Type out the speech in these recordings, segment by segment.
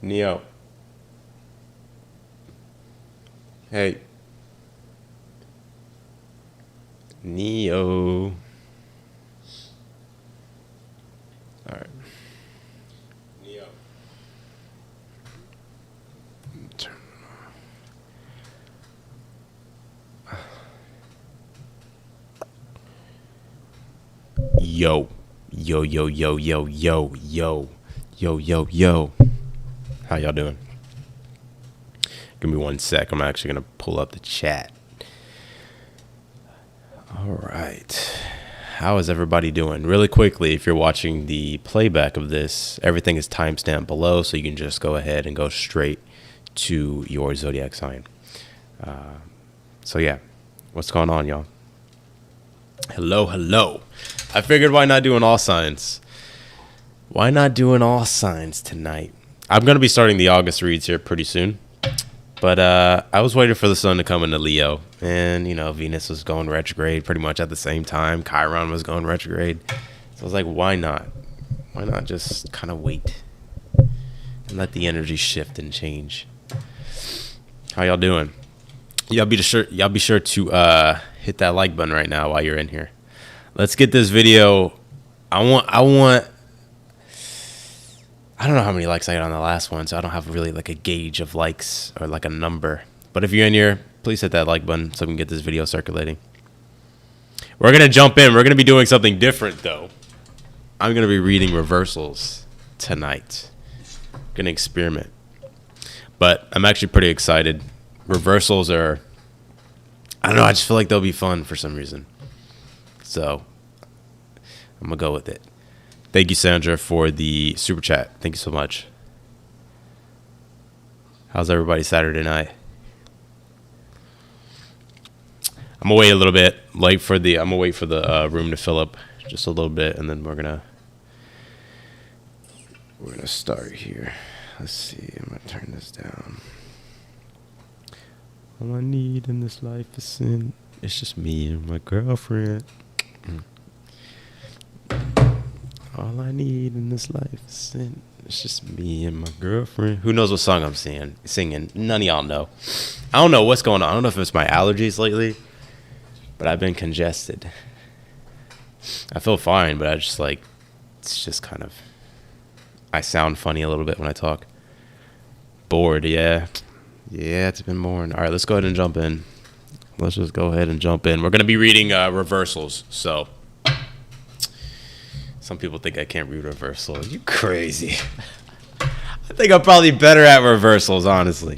Neo. Hey. Neo. All right. Neo. Turn it on. Yo. Yo, yo, yo, yo, yo, yo. Yo, yo, yo. How y'all doing? Give me 1 sec. I'm actually going to pull up the chat. All right. How is everybody doing? Really quickly, if you're watching the playback of this, everything is timestamped below, so you can just go ahead and go straight to your zodiac sign. So yeah, what's going on, y'all? Hello, hello. I figured why not doing all signs? Why not doing all signs tonight? I'm going to be starting the August reads here pretty soon. But I was waiting for the sun to come into Leo. And, you know, Venus was going retrograde pretty much at the same time. Chiron was going retrograde. So I was like, why not? Why not just kind of wait and let the energy shift and change? How y'all doing? Y'all be sure to hit that like button right now while you're in here. Let's get this video. I don't know how many likes I got on the last one, so I don't have really like a gauge of likes or like a number. But if you're in here, please hit that like button so we can get this video circulating. We're going to jump in. We're going to be doing something different, though. I'm going to be reading reversals tonight. Going to experiment. But I'm actually pretty excited. Reversals are, I don't know, I just feel like they'll be fun for some reason. So I'm going to go with it. Thank you, Sandra, for the super chat. Thank you so much. How's everybody Saturday night? I'm gonna wait a little bit. I'm gonna wait for the room to fill up just a little bit, and then we're gonna start here. Let's see. I'm gonna turn this down. All I need in this life is sin. It's just me and my girlfriend. All I need in this life is sin. It's just me and my girlfriend. Who knows what song I'm singing? None of y'all know. I don't know what's going on. I don't know if it's my allergies lately, but I've been congested. I feel fine, but it's just kind of, I sound funny a little bit when I talk. Bored, yeah. Yeah, it's been boring. All right, let's go ahead and jump in. Let's just go ahead and jump in. We're going to be reading reversals, so. Some people think I can't read reversals. You crazy. I think I'm probably better at reversals, honestly.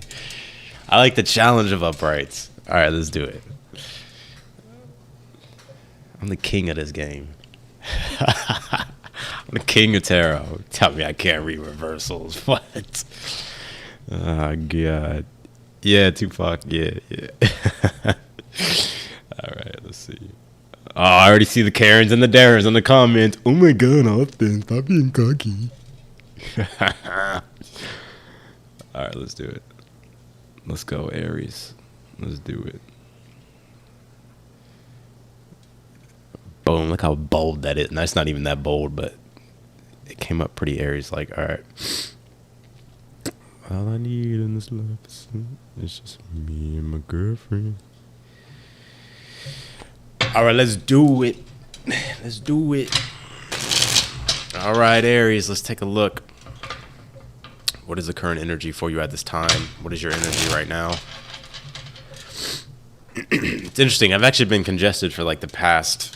I like the challenge of uprights. All right, let's do it. I'm the king of this game. I'm the king of tarot. Tell me I can't read reversals. What? Oh, God. Yeah, Tupac. Yeah. All right, let's see. Oh, I already see the Karens and the Darrens in the comments. Oh my God, Austin, stop being cocky. All right, let's do it. Let's go, Aries. Let's do it. Boom, look how bold that is. And that's not even that bold, but it came up pretty Aries-like. All right. All I need in this life is just me and my girlfriend. All right, let's do it. Let's do it. All right, Aries, let's take a look. What is the current energy for you at this time? What is your energy right now? It's interesting. I've actually been congested for like the past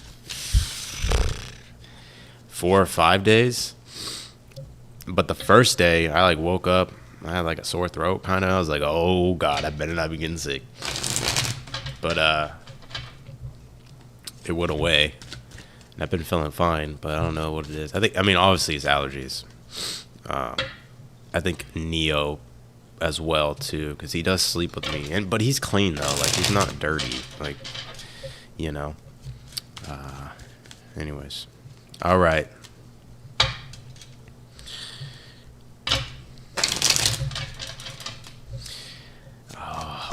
4 or 5 days. But the first day, I like woke up. I had like a sore throat kind of. I was like, oh, God, I better not be getting sick. But, it went away, and I've been feeling fine, but I don't know what it is. I mean, obviously it's allergies. I think Neo as well too, because he does sleep with me, but he's clean though. Like he's not dirty. Like, you know. Anyways, all right.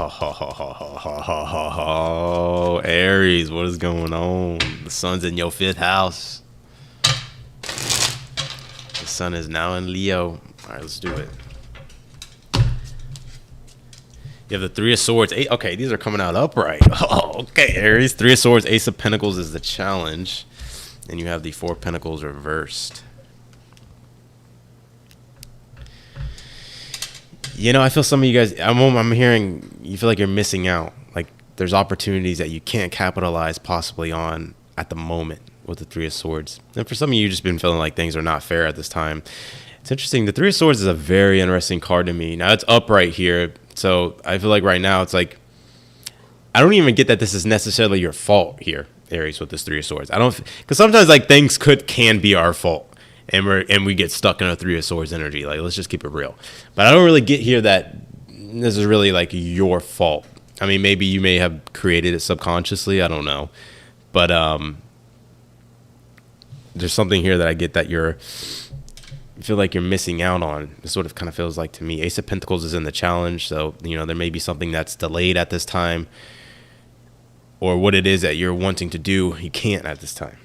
Oh, Aries, what is going on? The sun's in your 5th house. The sun is now in Leo. All right, let's do it. You have the Three of Swords. Eight, okay, these are coming out upright. Oh, okay, Aries. Three of Swords, Ace of Pentacles is the challenge. And you have the Four of Pentacles reversed. You know, I feel some of you guys, I'm hearing you feel like you're missing out. Like there's opportunities that you can't capitalize possibly on at the moment with the Three of Swords. And for some of you, you've just been feeling like things are not fair at this time. It's interesting. The Three of Swords is a very interesting card to me. Now it's upright here. So I feel like right now it's like, I don't even get that this is necessarily your fault here, Aries, with this Three of Swords. I don't, because sometimes like things can be our fault. And we get stuck in a Three of Swords energy. Like, let's just keep it real. But I don't really get here that this is really like your fault. I mean, maybe you may have created it subconsciously. I don't know. But there's something here that I get that you feel like you're missing out on. It sort of kind of feels like to me. Ace of Pentacles is in the challenge. So, you know, there may be something that's delayed at this time. Or what it is that you're wanting to do, you can't at this time.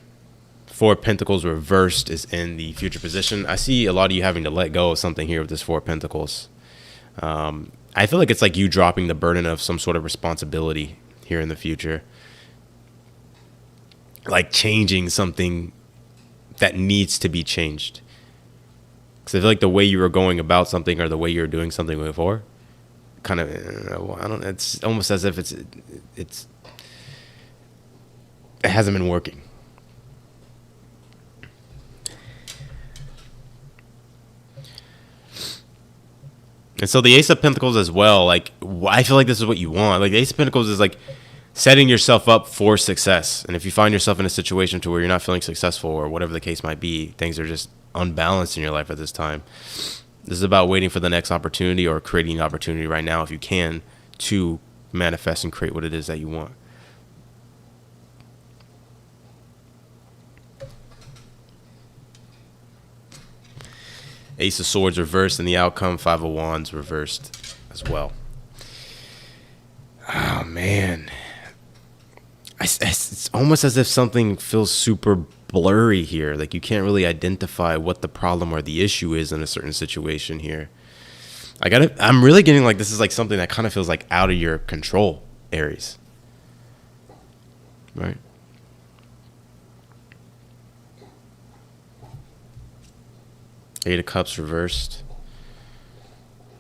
Four of Pentacles reversed is in the future position. I see a lot of you having to let go of something here with this Four of Pentacles. I feel like it's like you dropping the burden of some sort of responsibility here in the future. Like changing something that needs to be changed. Because I feel like the way you were going about something or the way you were doing something before, kind of, I don't. It's almost as if it hasn't been working. And so the Ace of Pentacles as well, like, I feel like this is what you want. Like, the Ace of Pentacles is like setting yourself up for success. And if you find yourself in a situation to where you're not feeling successful or whatever the case might be, things are just unbalanced in your life at this time. This is about waiting for the next opportunity or creating an opportunity right now, if you can, to manifest and create what it is that you want. Ace of Swords reversed in the outcome. Five of Wands reversed as well. Oh, man. It's almost as if something feels super blurry here. Like you can't really identify what the problem or the issue is in a certain situation here. I'm really getting like this is like something that kind of feels like out of your control, Aries. Right? Eight of Cups reversed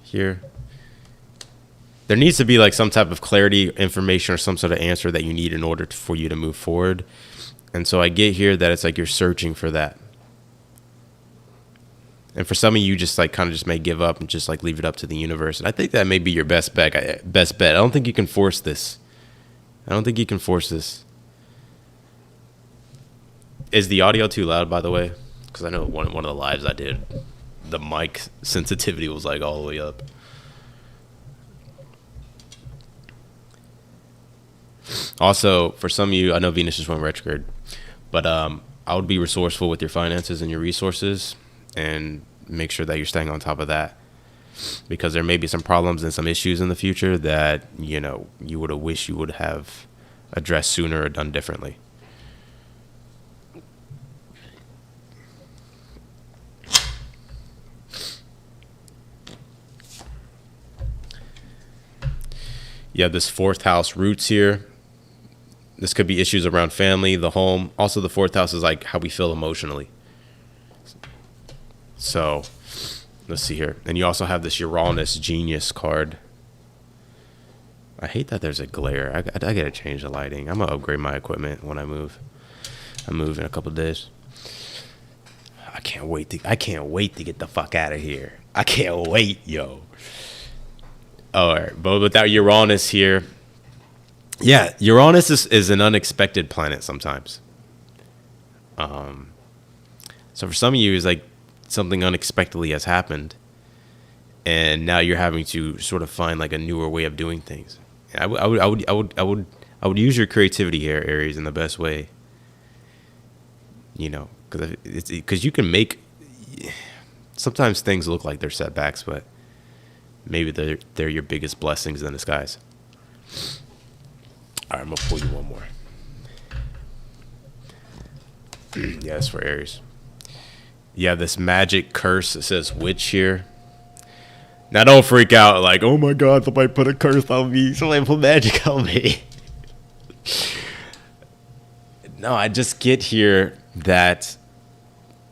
here. There needs to be like some type of clarity, information, or some sort of answer that you need in order for you to move forward. And so I get here that it's like you're searching for that. And for some of you, just like kind of just may give up and just like leave it up to the universe. And I think that may be your best bet. I don't think you can force this. Is the audio too loud, by the way? Because I know one of the lives I did, the mic sensitivity was like all the way up. Also, for some of you, I know Venus just went retrograde, but I would be resourceful with your finances and your resources and make sure that you're staying on top of that, because there may be some problems and some issues in the future that, you know, you would have wished you would have addressed sooner or done differently. You have this fourth house roots here. This could be issues around family, the home. Also, the fourth house is like how we feel emotionally. So, let's see here. And you also have this Uranus Genius card. I hate that there's a glare. I gotta change the lighting. I'm gonna upgrade my equipment when I move. I move in a couple of days. I can't wait to get the fuck out of here. I can't wait, yo. All right, but without Uranus here, yeah, Uranus is an unexpected planet sometimes. So for some of you, it's like something unexpectedly has happened, and now you're having to sort of find like a newer way of doing things. I would use your creativity here, Aries, in the best way. You know, because you can make. Sometimes things look like they're setbacks, but maybe they're your biggest blessings in disguise. All right, I'm gonna pull you one more. Yeah, it's for Aries. You have this magic curse that says witch here. Now don't freak out like, oh my God, somebody put a curse on me. Somebody put magic on me. No, I just get here that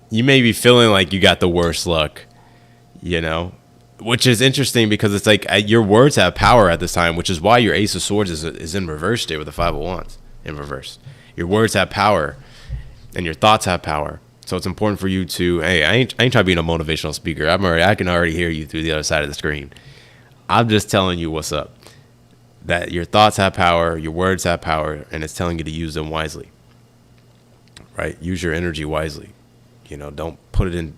you may be feeling like you got the worst luck, you know, which is interesting because it's like your words have power at this time, which is why your Ace of Swords is in reverse today with the Five of Wands in reverse. Your words have power and your thoughts have power. So it's important for you to, hey, I ain't trying to be a motivational speaker. I can already hear you through the other side of the screen. I'm just telling you what's up. That your thoughts have power, your words have power, and it's telling you to use them wisely. Right? Use your energy wisely. You know, don't put it in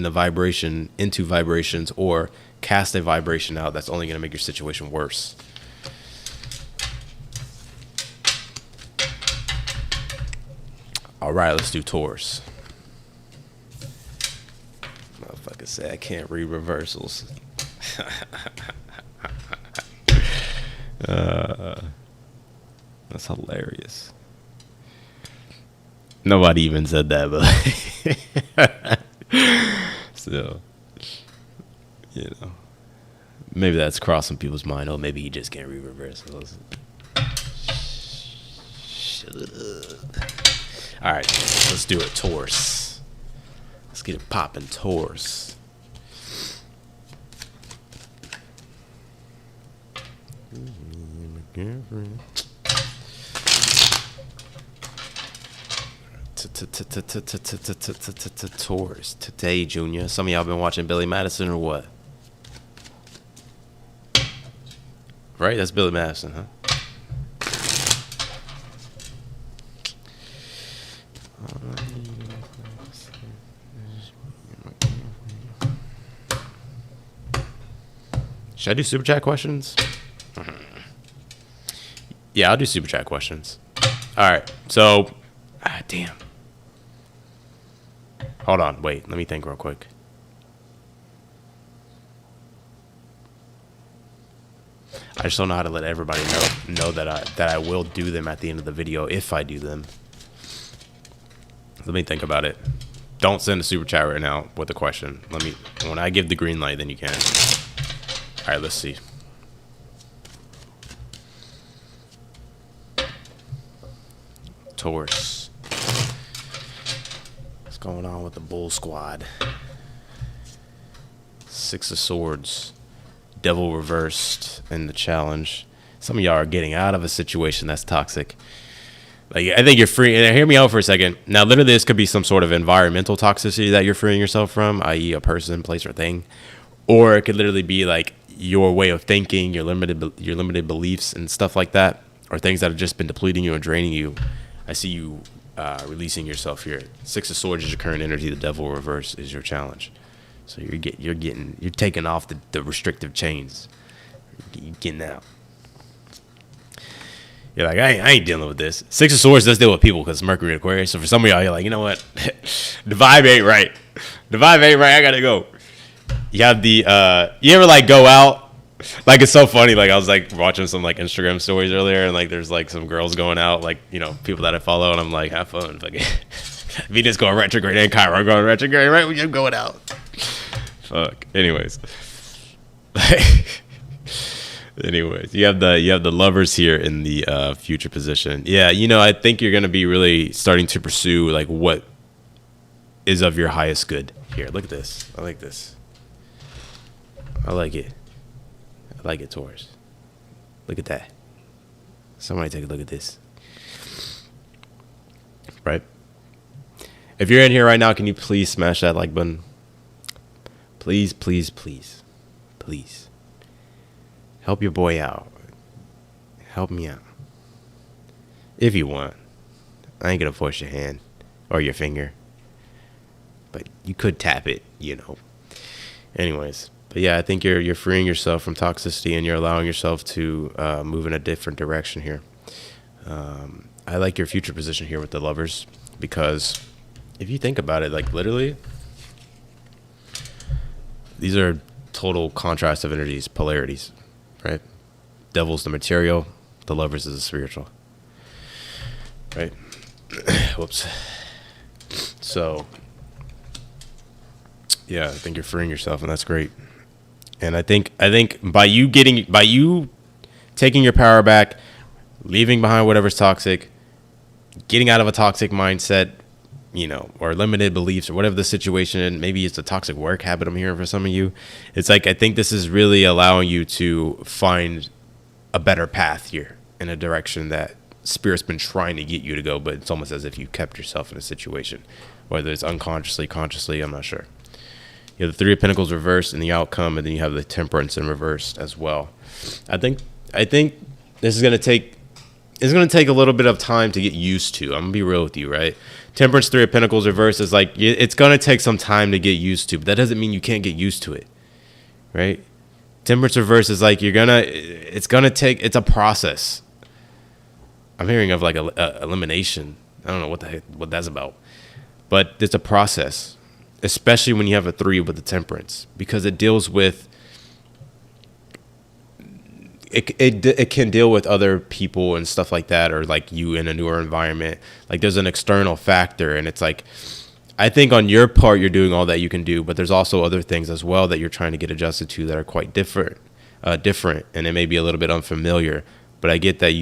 a vibration, into vibrations, or cast a vibration out that's only going to make your situation worse. All right, let's do Taurus. Motherfucker say I can't read reversals. That's hilarious. Nobody even said that, but still, you know, maybe that's crossing people's mind. Oh, maybe he just can't read reversals. Shut up. All right, let's do it. Taurus. Let's get it popping. Taurus. Taurus. Today, Junior. Some of y'all been watching Billy Madison or what? Right? That's Billy Madison, huh? Should I do super chat questions? Yeah, I'll do super chat questions. All right. So, damn. Hold on. Wait. Let me think real quick. I just don't know how to let everybody know that I will do them at the end of the video if I do them. Let me think about it. Don't send a super chat right now with a question. When I give the green light, then you can. All right, let's see. Taurus. What's going on with the Bull Squad? Six of Swords. Devil reversed in the challenge. Some of y'all are getting out of a situation that's toxic. Like, I think you're free. And hear me out for a second. Now, literally, this could be some sort of environmental toxicity that you're freeing yourself from, i.e. a person, place, or thing. Or it could literally be like your way of thinking, your limited beliefs and stuff like that, or things that have just been depleting you and draining you. I see you releasing yourself here. Six of Swords is your current energy. The Devil reverse is your challenge. So you're taking off the restrictive chains. You're getting out. You're like, I ain't dealing with this. Six of Swords does deal with people because Mercury and Aquarius. So for some of y'all, you're like, you know what? The vibe ain't right. The vibe ain't right. I gotta go. You have the you ever like go out? Like, it's so funny. Like, I was like watching some like Instagram stories earlier, and like there's like some girls going out, like, you know, people that I follow, and I'm like, have fun. Like, Venus going retrograde and Chiron going retrograde right when you're going out. Fuck. Anyways, you have the Lovers here in the future position. Yeah, you know, I think you're gonna be really starting to pursue like what is of your highest good here. Look at this. I like this. I like it. I like it, Taurus. Look at that. Somebody take a look at this. Right? If you're in here right now, can you please smash that like button? Please, please, please. Please. Help your boy out. Help me out. If you want. I ain't gonna force your hand or your finger. But you could tap it, you know. Anyways. But yeah, I think you're freeing yourself from toxicity and you're allowing yourself to move in a different direction here. I like your future position here with the Lovers because if you think about it, like literally, these are total contrast of energies, polarities, right? Devil's the material, the Lovers is the spiritual, right? Whoops. So, yeah, I think you're freeing yourself, and that's great. And I think by you taking your power back, leaving behind whatever's toxic, getting out of a toxic mindset, or limited beliefs or whatever the situation, maybe it's a toxic work habit I'm hearing for some of you. It's like, I think this is really allowing you to find a better path here in a direction that Spirit's been trying to get you to go, but it's almost as if you kept yourself in a situation, whether it's unconsciously, consciously, I'm not sure. You have the Three of Pentacles reversed in the outcome, and then you have the Temperance in reversed as well. I think this is going to take a little bit of time to get used to. I'm going to be real with you, right? Temperance, Three of Pentacles reversed is like, it's going to take some time to get used to, but that doesn't mean you can't get used to it, right? Temperance reverse is like, it's a process. I'm hearing of like elimination. I don't know what that's about, but it's a process, especially when you have a 3 with the Temperance, because it deals with, it can deal with other people and stuff like that, or like you in a newer environment. Like there's an external factor, and it's like, I think on your part, you're doing all that you can do, but there's also other things as well that you're trying to get adjusted to that are quite different, and it may be a little bit unfamiliar. But I get that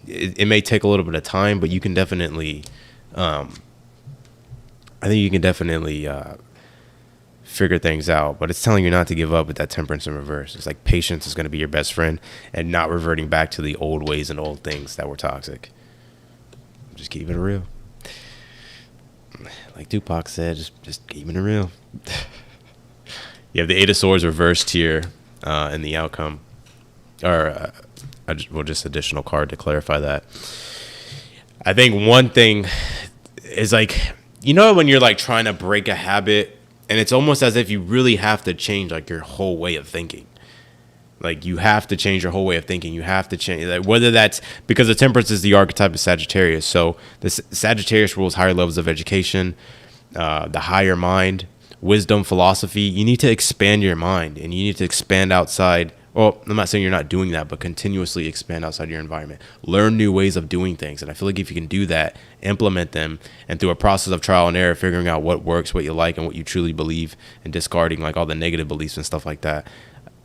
it may take a little bit of time, but you can definitely, I think you can definitely figure things out. But it's telling you not to give up with that Temperance in reverse. It's like patience is going to be your best friend, and not reverting back to the old ways and old things that were toxic. Just keeping it real. Like Tupac said, just keeping it real. You have the Eight of Swords reversed here in the outcome. Or just additional card to clarify that. I think one thing is like, when you're like trying to break a habit, and it's almost as if you really have to change like your whole way of thinking. Like you have to change your whole way of thinking. You have to change, like, whether that's because the Temperance is the archetype of Sagittarius. So the Sagittarius rules higher levels of education, the higher mind, wisdom, philosophy. You need to expand your mind, and you need to expand outside. Well, I'm not saying you're not doing that, but continuously expand outside your environment. Learn new ways of doing things. And I feel like if you can do that, implement them, and through a process of trial and error, figuring out what works, what you like, and what you truly believe, and discarding like all the negative beliefs and stuff like that,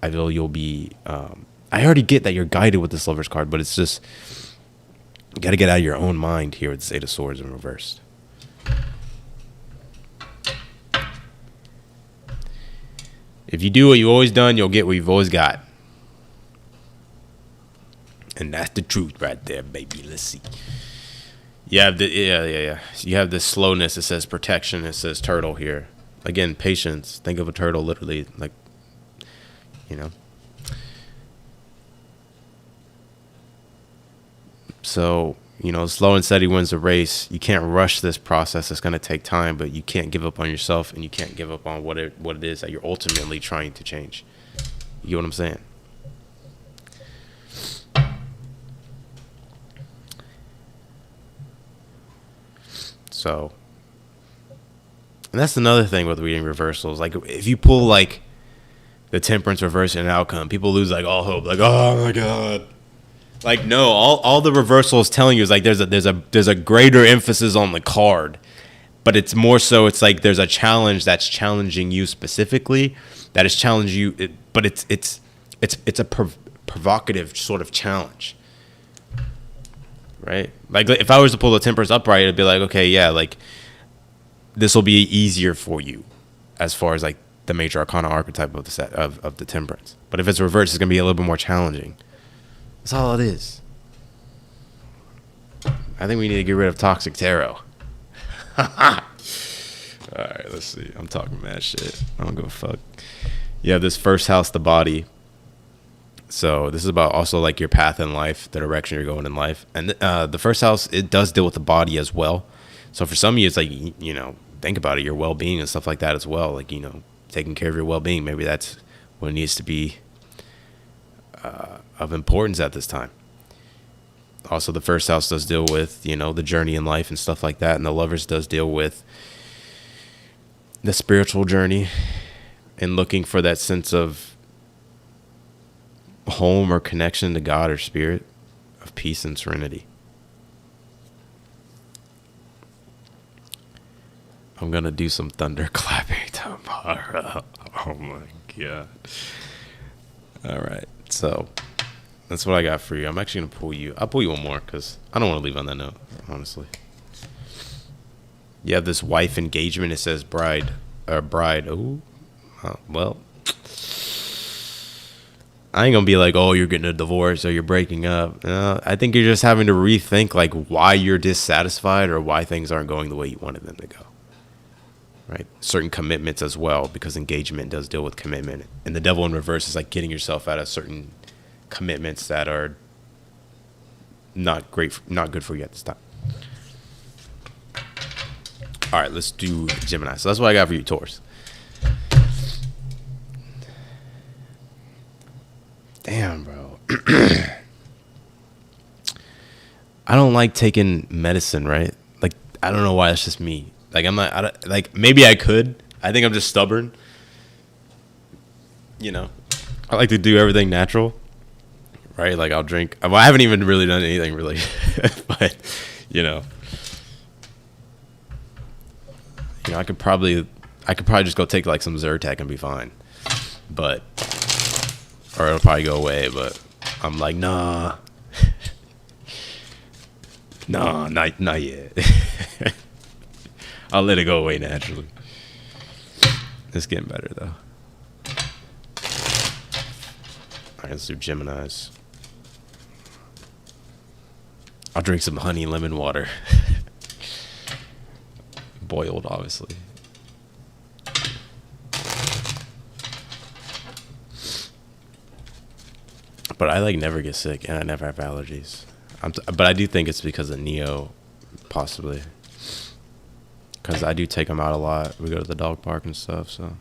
I feel you'll be, I already get that you're guided with this Lover's card, but it's just, you got to get out of your own mind here with this Eight of Swords in reverse. If you do what you've always done, you'll get what you've always got. And that's the truth right there, baby. Let's see. You have You have this slowness. It says protection. It says turtle here. Again, patience. Think of a turtle literally, like, So, slow and steady wins the race. You can't rush this process. It's going to take time, but you can't give up on yourself, and you can't give up on what it is that you're ultimately trying to change. You get what I'm saying? So, and that's another thing with reading reversals. Like, if you pull like the Temperance reverse in an outcome, people lose like all hope. Like, oh my god. Like, no, all the reversal is telling you is like there's a greater emphasis on the card, but it's more so it's like there's a challenge that's challenging you specifically, that is challenging you, but it's a provocative sort of challenge. Right? Like if I was to pull the Temperance upright, it'd be like, okay, yeah, like this will be easier for you as far as like the major arcana archetype of the set of the Temperance. But if it's reversed, it's gonna be a little bit more challenging. That's all it is. I think we need to get rid of toxic tarot. All right, let's see. I'm talking mad shit. I don't give a fuck. You have this first house, the body. So this is about also like your path in life, the direction you're going in life. And the first house, it does deal with the body as well. So for some of you, it's like, think about it, your well-being and stuff like that as well. Like, taking care of your well-being. Maybe that's what needs to be of importance at this time. Also, the first house does deal with, the journey in life and stuff like that. And the Lovers does deal with the spiritual journey and looking for that sense of home or connection to God or spirit, of peace and serenity. I'm going to do some thunder clapping tomorrow. Oh my God. All right. So that's what I got for you. I'm actually going to pull you. I'll pull you one more because I don't want to leave on that note, honestly. You have this wife engagement. It says bride. Oh, well. I ain't going to be like, oh, you're getting a divorce or you're breaking up. I think you're just having to rethink like why you're dissatisfied or why things aren't going the way you wanted them to go. Right? Certain commitments as well, because engagement does deal with commitment. And the devil in reverse is like getting yourself out of certain commitments that are not great, not good for you at this time. All right, let's do Gemini. So that's what I got for you, Taurus. Damn, bro. I don't like taking medicine, right? Like, I don't know why. It's just me. Like, like, maybe I could. I think I'm just stubborn. You know, I like to do everything natural, right? Like, I'll drink. Well, I haven't even really done anything really, but, you know, I could probably just go take like some Zyrtec and be fine, but, or it'll probably go away. But I'm like, nah, not yet. I'll let it go away naturally. It's getting better though. All right, let's do Geminis. I'll drink some honey lemon water. Boiled, obviously. But I like never get sick and I never have allergies. But I do think it's because of Neo, possibly. Because I do take them out a lot. We go to the dog park and stuff, so.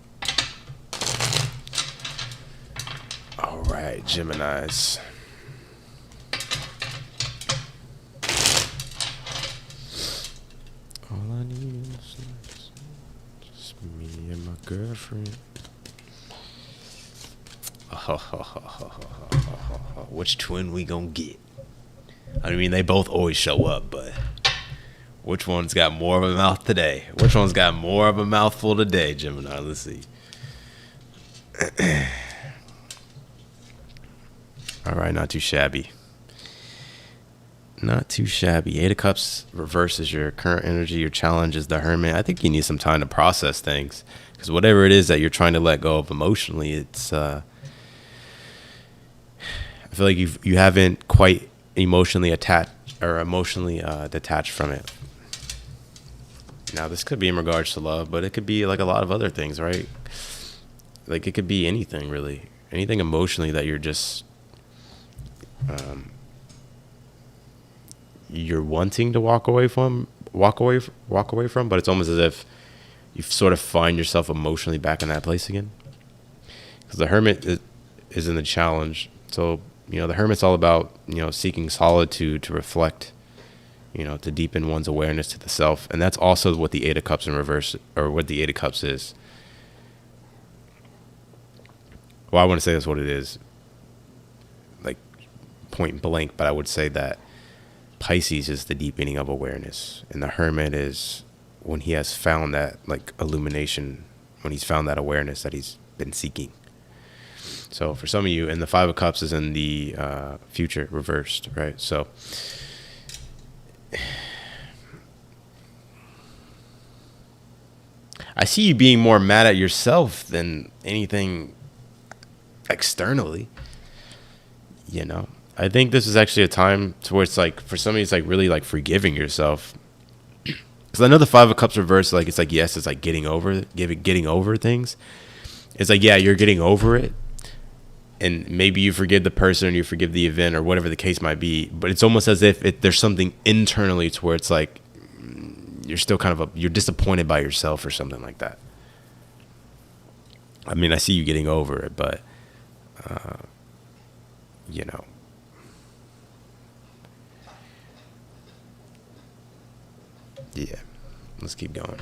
All right, Geminis. All I need is just me and my girlfriend. Which twin we gonna get? I mean, they both always show up, but which one's got more of a mouth today? Which one's got more of a mouthful today, Gemini? Let's see. All right, not too shabby. Not too shabby. Eight of Cups reverses your current energy. Your challenge is the Hermit. I think you need some time to process things, because whatever it is that you're trying to let go of emotionally, it's I feel like you haven't quite emotionally attached or emotionally detached from it. Now, this could be in regards to love, but it could be like a lot of other things, right? Like, it could be anything, really. Anything emotionally that you're just you're wanting to walk away from, but it's almost as if you sort of find yourself emotionally back in that place again. Because the Hermit is in the challenge. So, the Hermit's all about, seeking solitude to reflect, to deepen one's awareness to the self. And that's also what the Eight of Cups in reverse, or what the Eight of Cups is. Well, I want to say that's what it is, like point blank, but I would say that Pisces is the deepening of awareness, and the Hermit is when he has found that like illumination, when he's found that awareness that he's been seeking. So for some of you, and the Five of Cups is in the future reversed, right? So I see you being more mad at yourself than anything externally, I think this is actually a time to where it's like, for somebody, it's like really like forgiving yourself. Because I know the Five of Cups reversed, like it's like, yes, it's like getting over things. It's like, yeah, you're getting over it, and maybe you forgive the person, or you forgive the event, or whatever the case might be. But it's almost as if there's something internally to where it's like you're still kind of you're disappointed by yourself or something like that. I mean, I see you getting over it, but yeah, let's keep going.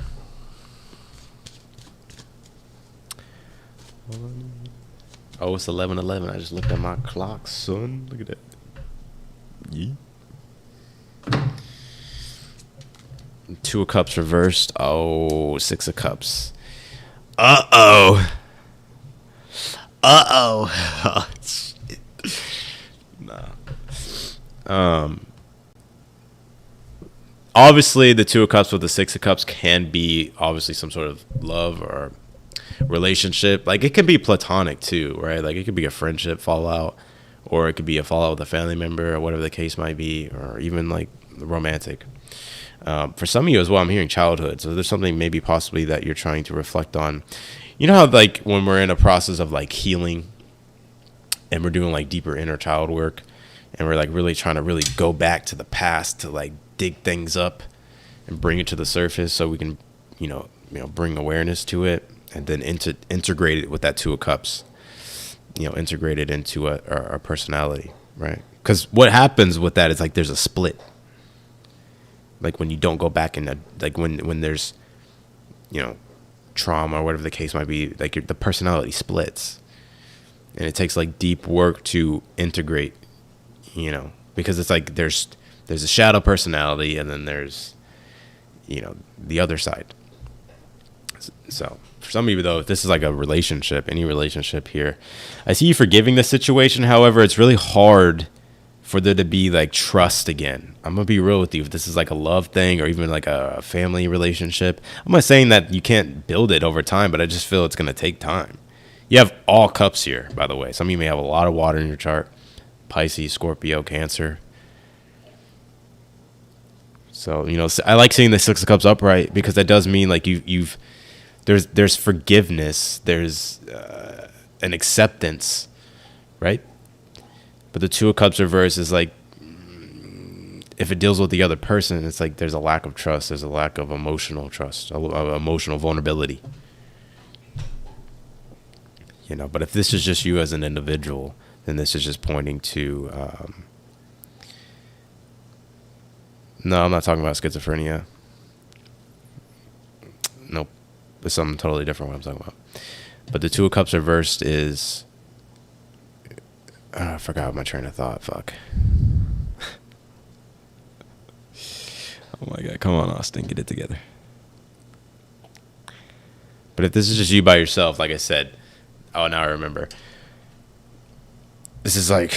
Oh, it's 11:11. I just looked at my clock, son. Look at that. Yeah. Two of Cups reversed. Oh, Six of Cups. Uh-oh. Uh-oh. Nah. Obviously, the Two of Cups with the Six of Cups can be obviously some sort of love or relationship. Like, it can be platonic too, right? Like, it could be a friendship fallout, or it could be a fallout with a family member, or whatever the case might be, or even like romantic. For some of you as well, I'm hearing childhood. So there's something maybe possibly that you're trying to reflect on. You know how like when we're in a process of like healing and we're doing like deeper inner child work, and we're like really trying to really go back to the past to like dig things up and bring it to the surface so we can, bring awareness to it, and then integrate it with that Two of Cups, integrate it into our personality, right? Because what happens with that is like there's a split. Like when you don't go back in, like when there's, trauma or whatever the case might be, like the personality splits, and it takes like deep work to integrate, because it's like there's a shadow personality, and then there's, the other side. So for some of you though, if this is like a relationship, any relationship here, I see you forgiving the situation. However, it's really hard for there to be like trust again. I'm gonna be real with you. If this is like a love thing or even like a family relationship, I'm not saying that you can't build it over time, but I just feel it's gonna take time. You have all cups here, by the way. Some of you may have a lot of water in your chart. Pisces, Scorpio, Cancer. So, I like seeing the Six of Cups upright, because that does mean like there's forgiveness, there's an acceptance, right? But the Two of Cups reverse is like, if it deals with the other person, it's like there's a lack of trust, there's a lack of emotional trust, emotional vulnerability. But if this is just you as an individual, then this is just pointing to, no, I'm not talking about schizophrenia. Nope. It's something totally different what I'm talking about. But the Two of Cups reversed is, I forgot my train of thought. Fuck. Oh my God. Come on, Austin. Get it together. But if this is just you by yourself, like I said, oh, now I remember. This is like,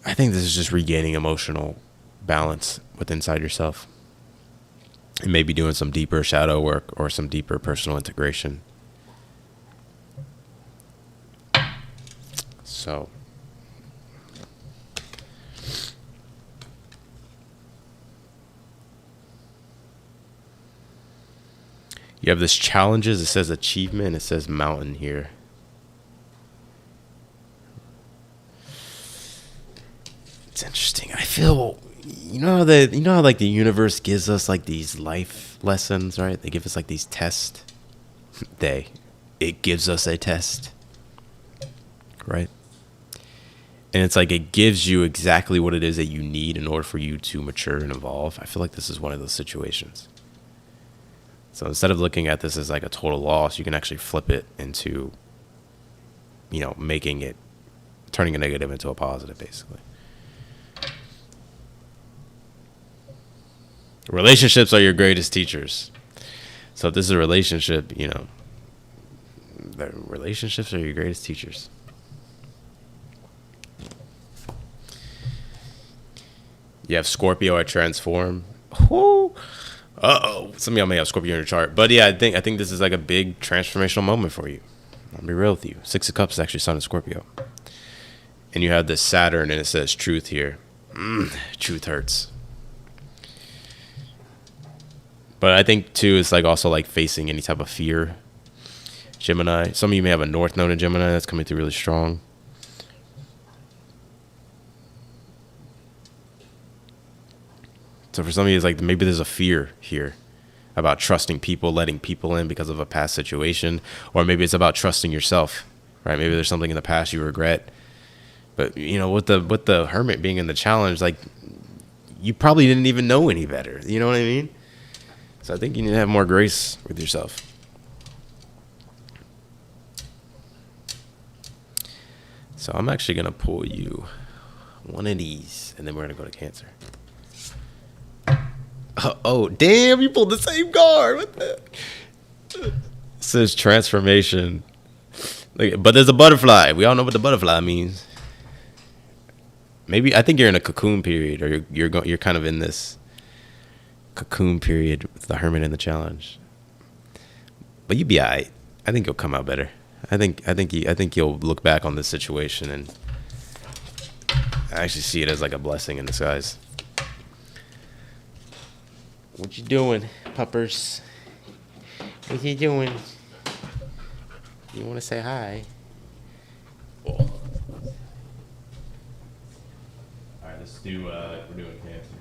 I think this is just regaining emotional balance within inside yourself. And maybe doing some deeper shadow work or some deeper personal integration. So you have this challenges. It says achievement. It says mountain here. It's interesting. I feel, how like the universe gives us like these life lessons, right? They give us like these tests. It gives us a test, right? And it's like it gives you exactly what it is that you need in order for you to mature and evolve. I feel like this is one of those situations. So instead of looking at this as like a total loss, you can actually flip it into, turning a negative into a positive, basically. Relationships are your greatest teachers. So if this is a relationship, the relationships are your greatest teachers. You have Scorpio at transform. Whoo. Some of y'all may have Scorpio in your chart, but yeah, I think this is like a big transformational moment for you. I'll be real with you. Six of Cups is actually Sun and Scorpio, and you have this Saturn, and it says truth here. Truth hurts, but I think too it's like also like facing any type of fear. Gemini. Some of you may have a North Node in Gemini that's coming through really strong. So for some of you, it's like maybe there's a fear here about trusting people, letting people in because of a past situation, or maybe it's about trusting yourself, right? Maybe there's something in the past you regret, but with the Hermit being in the challenge, like you probably didn't even know any better. You know what I mean? So I think you need to have more grace with yourself. So I'm actually gonna pull you one of these, and then we're gonna go to Cancer. Oh, damn, you pulled the same card. What the? It says transformation. Like, but there's a butterfly. We all know what the butterfly means. Maybe I think you're in a cocoon period, or you're kind of in this cocoon period with the Hermit and the Challenge. But you'll be alright. I think you'll come out better. I think you'll look back on this situation and I actually see it as like a blessing in disguise. What you doing, puppers? What you doing? You want to say hi? Oh. All right, let's do. We're doing Cancer.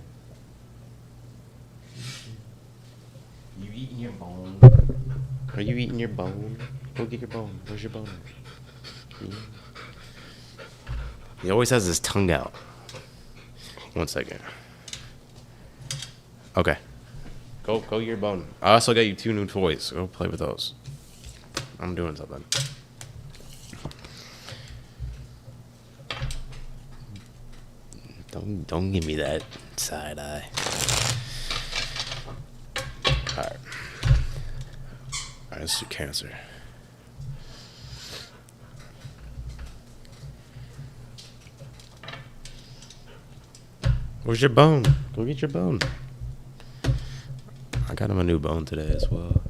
You eating your bone? Are you eating your bone? Go get your bone. Where's your bone? Yeah. He always has his tongue out. 1 second. Okay. Go get your bone. I also got you 2 new toys. Go play with those. I'm doing something. Don't give me that side eye. Alright, let's do Cancer. Where's your bone? Go get your bone. I got him a new bone today as well.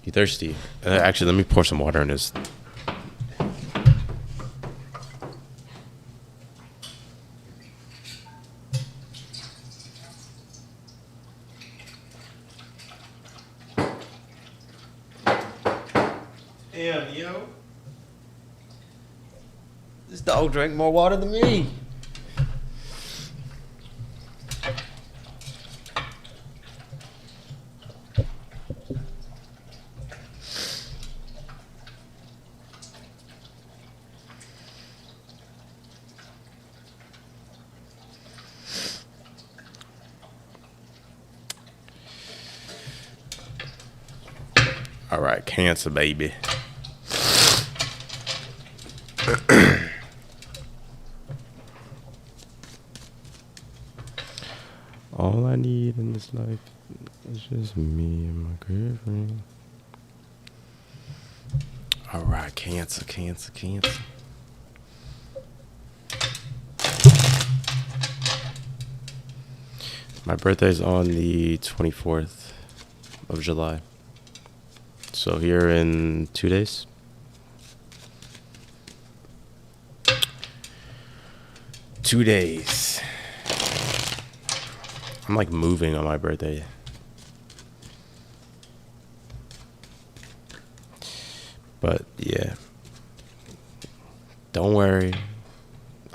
You thirsty? Actually, let me pour some water in his. Damn, yo. This dog drank more water than me. All right, Cancer, baby. All I need in this life is just me and my girlfriend. All right, Cancer. My birthday's on the 24th of July. So here in 2 days. I'm like moving on my birthday. But yeah. Don't worry.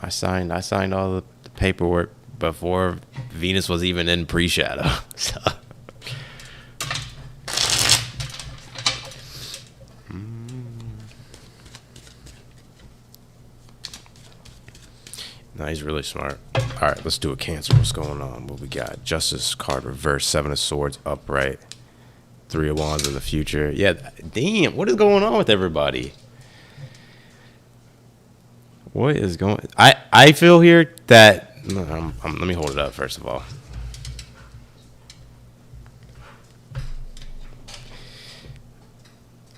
I signed all the paperwork before Venus was even in pre-shadow. So no, he's really smart. All right, let's do a Cancer. What's going on? What we got? Justice card reverse, 7 of Swords upright, 3 of Wands in the future. Yeah, damn. What is going on with everybody? What is going? I feel here that let me hold it up first of all.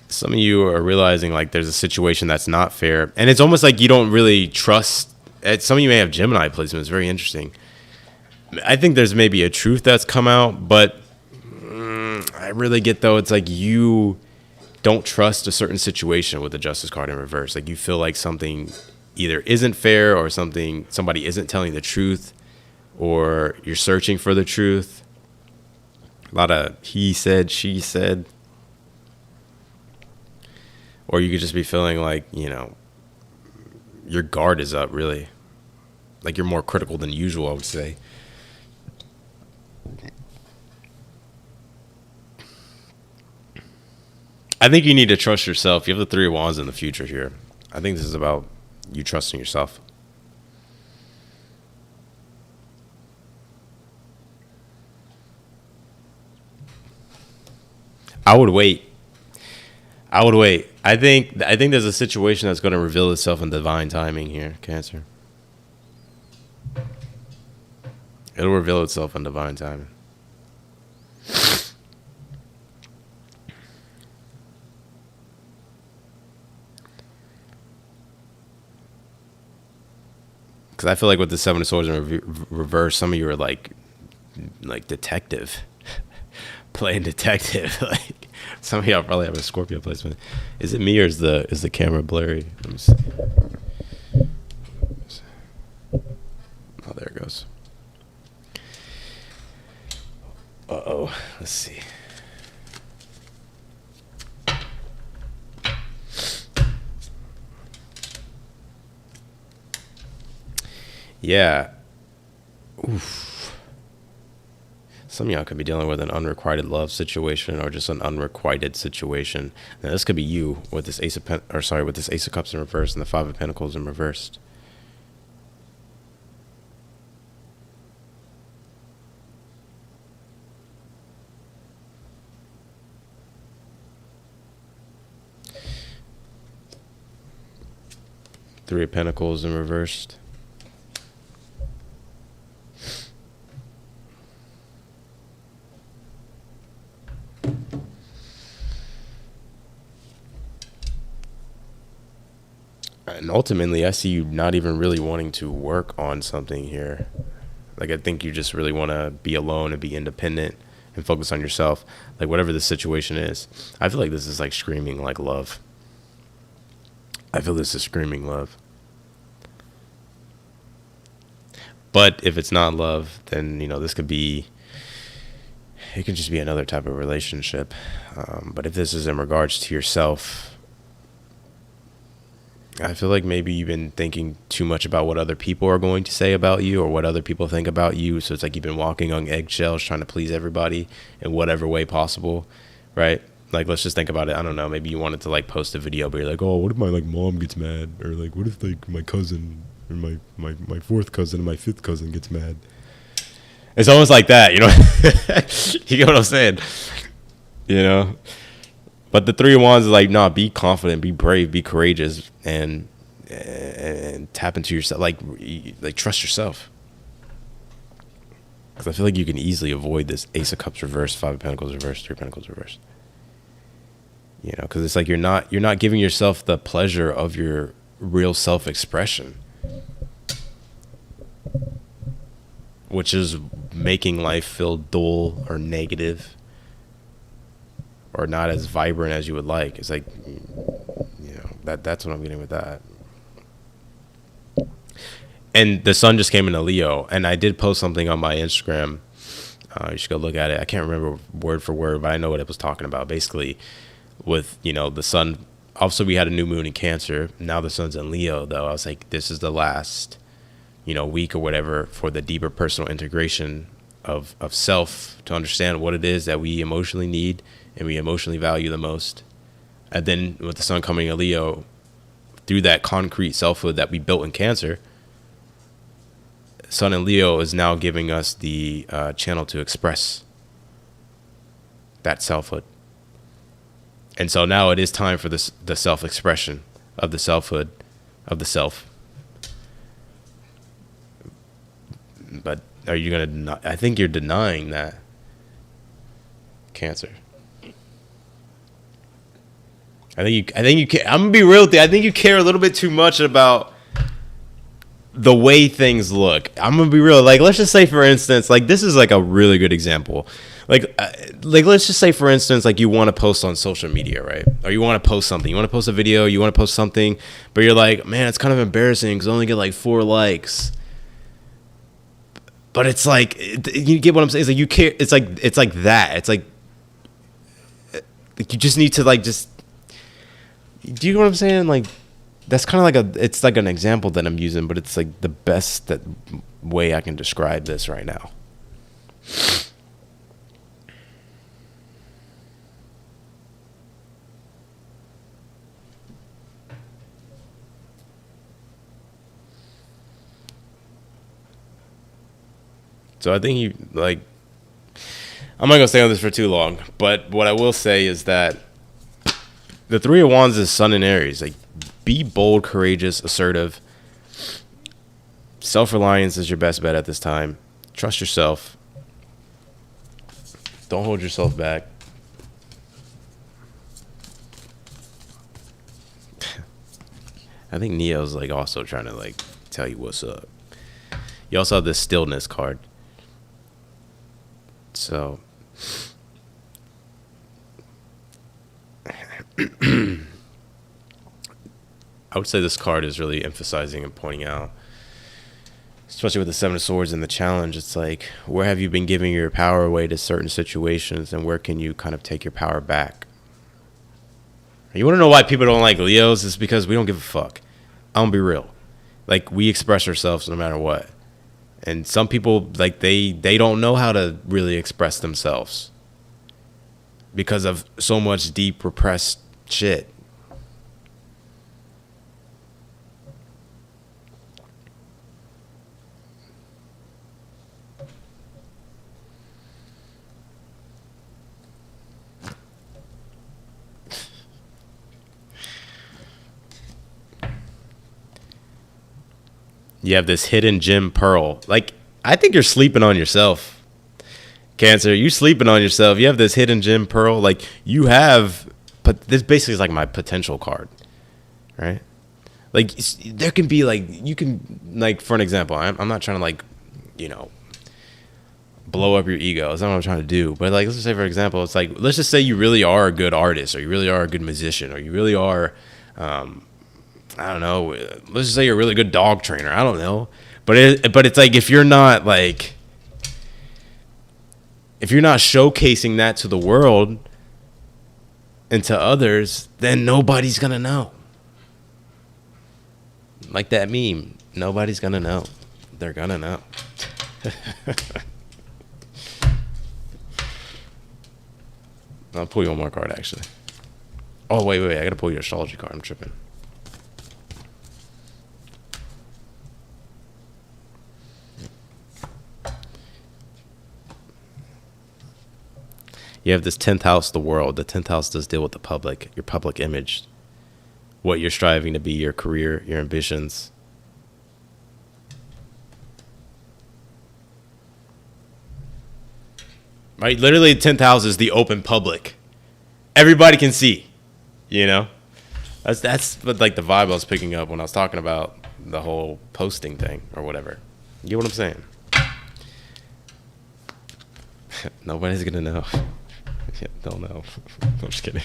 Some of you are realizing like there's a situation that's not fair, and it's almost like you don't really trust. Some of you may have Gemini placement. It's very interesting. I think there's maybe a truth that's come out, but I really get though it's like you don't trust a certain situation with the Justice card in reverse. Like you feel like something either isn't fair or somebody isn't telling the truth, or you're searching for the truth. A lot of he said, she said. Or you could just be feeling like, your guard is up, really. Like you're more critical than usual, I would say. I think you need to trust yourself. You have the 3 of Wands in the future here. I think this is about you trusting yourself. I would wait. I think there's a situation that's going to reveal itself in divine timing here, Cancer. It'll reveal itself in divine timing. Because I feel like with the Seven of Swords in reverse, some of you are like detective, playing detective. Like some of y'all probably have a Scorpio placement. Is it me or is the camera blurry? Let me see. Oh, there it goes. Uh-oh. Let's see. Yeah. Oof. Some of y'all could be dealing with an unrequited love situation or just an unrequited situation. Now, this could be you with this with this Ace of Cups in reverse and the Five of Pentacles in reversed. Three of Pentacles in reversed. And ultimately, I see you not even really wanting to work on something here. Like, I think you just really want to be alone and be independent and focus on yourself. Like, whatever the situation is. I feel like this is like screaming like love. I feel this is screaming love. But if it's not love, then, you know, this could be, it could just be another type of relationship. But if this is in regards to yourself, I feel like maybe you've been thinking too much about what other people are going to say about you or what other people think about you. So it's like you've been walking on eggshells trying to please everybody in whatever way possible, right? Like, let's just think about it. I don't know. Maybe you wanted to like post a video, but you're like, oh, what if my like mom gets mad? Or like, what if like my cousin or my fourth cousin and my fifth cousin gets mad? It's almost like that, you know? You get what I'm saying? You know? But the Three of Wands is like, nah, be confident, be brave, be courageous, and tap into yourself. Like trust yourself. Because I feel like you can easily avoid this Ace of Cups reversed, Five of Pentacles reversed, Three of Pentacles reversed. You know, because it's like you're not giving yourself the pleasure of your real self-expression, which is making life feel dull or negative or not as vibrant as you would like. It's like, you know, that's what I'm getting with that. And the sun just came into Leo, and I did post something on my Instagram. You should go look at it. I can't remember word for word, but I know what it was talking about. Basically, with, you know, the sun, also we had a new moon in Cancer. Now the sun's in Leo, though. I was like, this is the last, you know, week or whatever for the deeper personal integration of self, to understand what it is that we emotionally need and we emotionally value the most. And then with the sun coming in Leo, through that concrete selfhood that we built in Cancer, Sun in Leo is now giving us the channel to express that selfhood. And so now it is time for the self-expression of the selfhood, of the self. But are you going to, I think you're denying that, Cancer. I think you I'm going to be real with you. I think you care a little bit too much about the way things look. I'm going to be real. Like, let's just say, for instance, like, this is like a really good example. Like let's just say, for instance, like, you want to post on social media, right? Or you want to post something. You want to post a video. You want to post something. But you're like, man, it's kind of embarrassing because I only get like 4 likes. But it's like, you get what I'm saying? It's like you care. It's like that. It's like you just need to, like, just, do you know what I'm saying? Like, that's kind of like it's like an example that I'm using, but it's like the best way I can describe this right now. So I think you, like, I'm not going to stay on this for too long, but what I will say is that the Three of Wands is Sun in Aries. Like, be bold, courageous, assertive. Self-reliance is your best bet at this time. Trust yourself. Don't hold yourself back. I think Neo's like also trying to like tell you what's up. You also have the stillness card. So I would say this card is really emphasizing and pointing out, especially with the Seven of Swords and the challenge, it's like, where have you been giving your power away to certain situations, and where can you kind of take your power back? You want to know why people don't like Leos? It's because we don't give a fuck. I'm gonna be real. Like, we express ourselves no matter what. And some people, like, they don't know how to really express themselves because of so much deep repressed shit. You have this hidden gem pearl. Like, I think you're sleeping on yourself, Cancer. You sleeping on yourself. You have this hidden gem pearl. Like, you have, but this basically is like my potential card, right? Like, there can be, like, you can, like, for an example, I'm not trying to, like, you know, blow up your ego. That's not what I'm trying to do. But, like, let's just say, for example, it's like, let's just say you really are a good artist, or you really are a good musician, or you really are, I don't know, let's just say you're a really good dog trainer. I don't know. But it's like, if you're not showcasing that to the world and to others, then nobody's going to know. Like that meme, nobody's going to know. They're going to know. I'll pull you one more card, actually. Oh, wait. I got to pull your astrology card. I'm tripping. You have this 10th house, the world. The 10th house does deal with the public, your public image, what you're striving to be, your career, your ambitions. Right? Literally, the 10th house is the open public. Everybody can see, you know? That's what, like, the vibe I was picking up when I was talking about the whole posting thing or whatever. You get what I'm saying? Nobody's going to know. Yeah, don't know. I'm just kidding.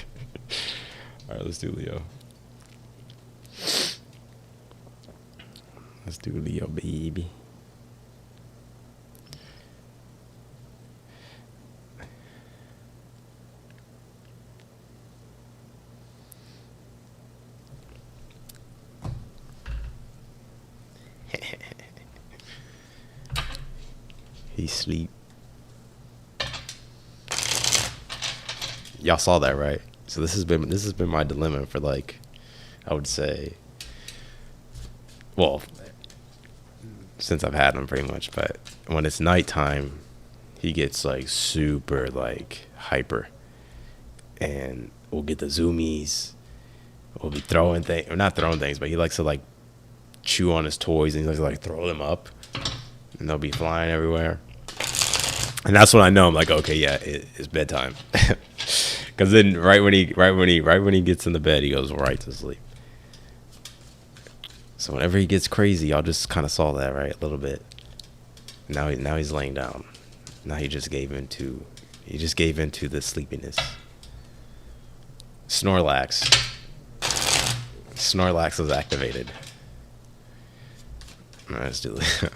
All right, let's do Leo. Let's do Leo, baby. He's asleep. Y'all saw that, right? So this has been my dilemma for, like, I would say, well, since I've had him pretty much. But when it's nighttime, he gets, like, super, like, hyper, and we'll get the zoomies. We'll be throwing things, or not throwing things, but he likes to, like, chew on his toys, and he likes to, like, throw them up, and they'll be flying everywhere. And that's when I know, I'm like, okay, yeah, it's bedtime. Because then right when he gets in the bed, he goes right to sleep. So whenever he gets crazy, y'all just kind of saw that, right? A little bit. Now he's laying down. Now he just gave into the sleepiness. Snorlax is activated. All right, let's do it.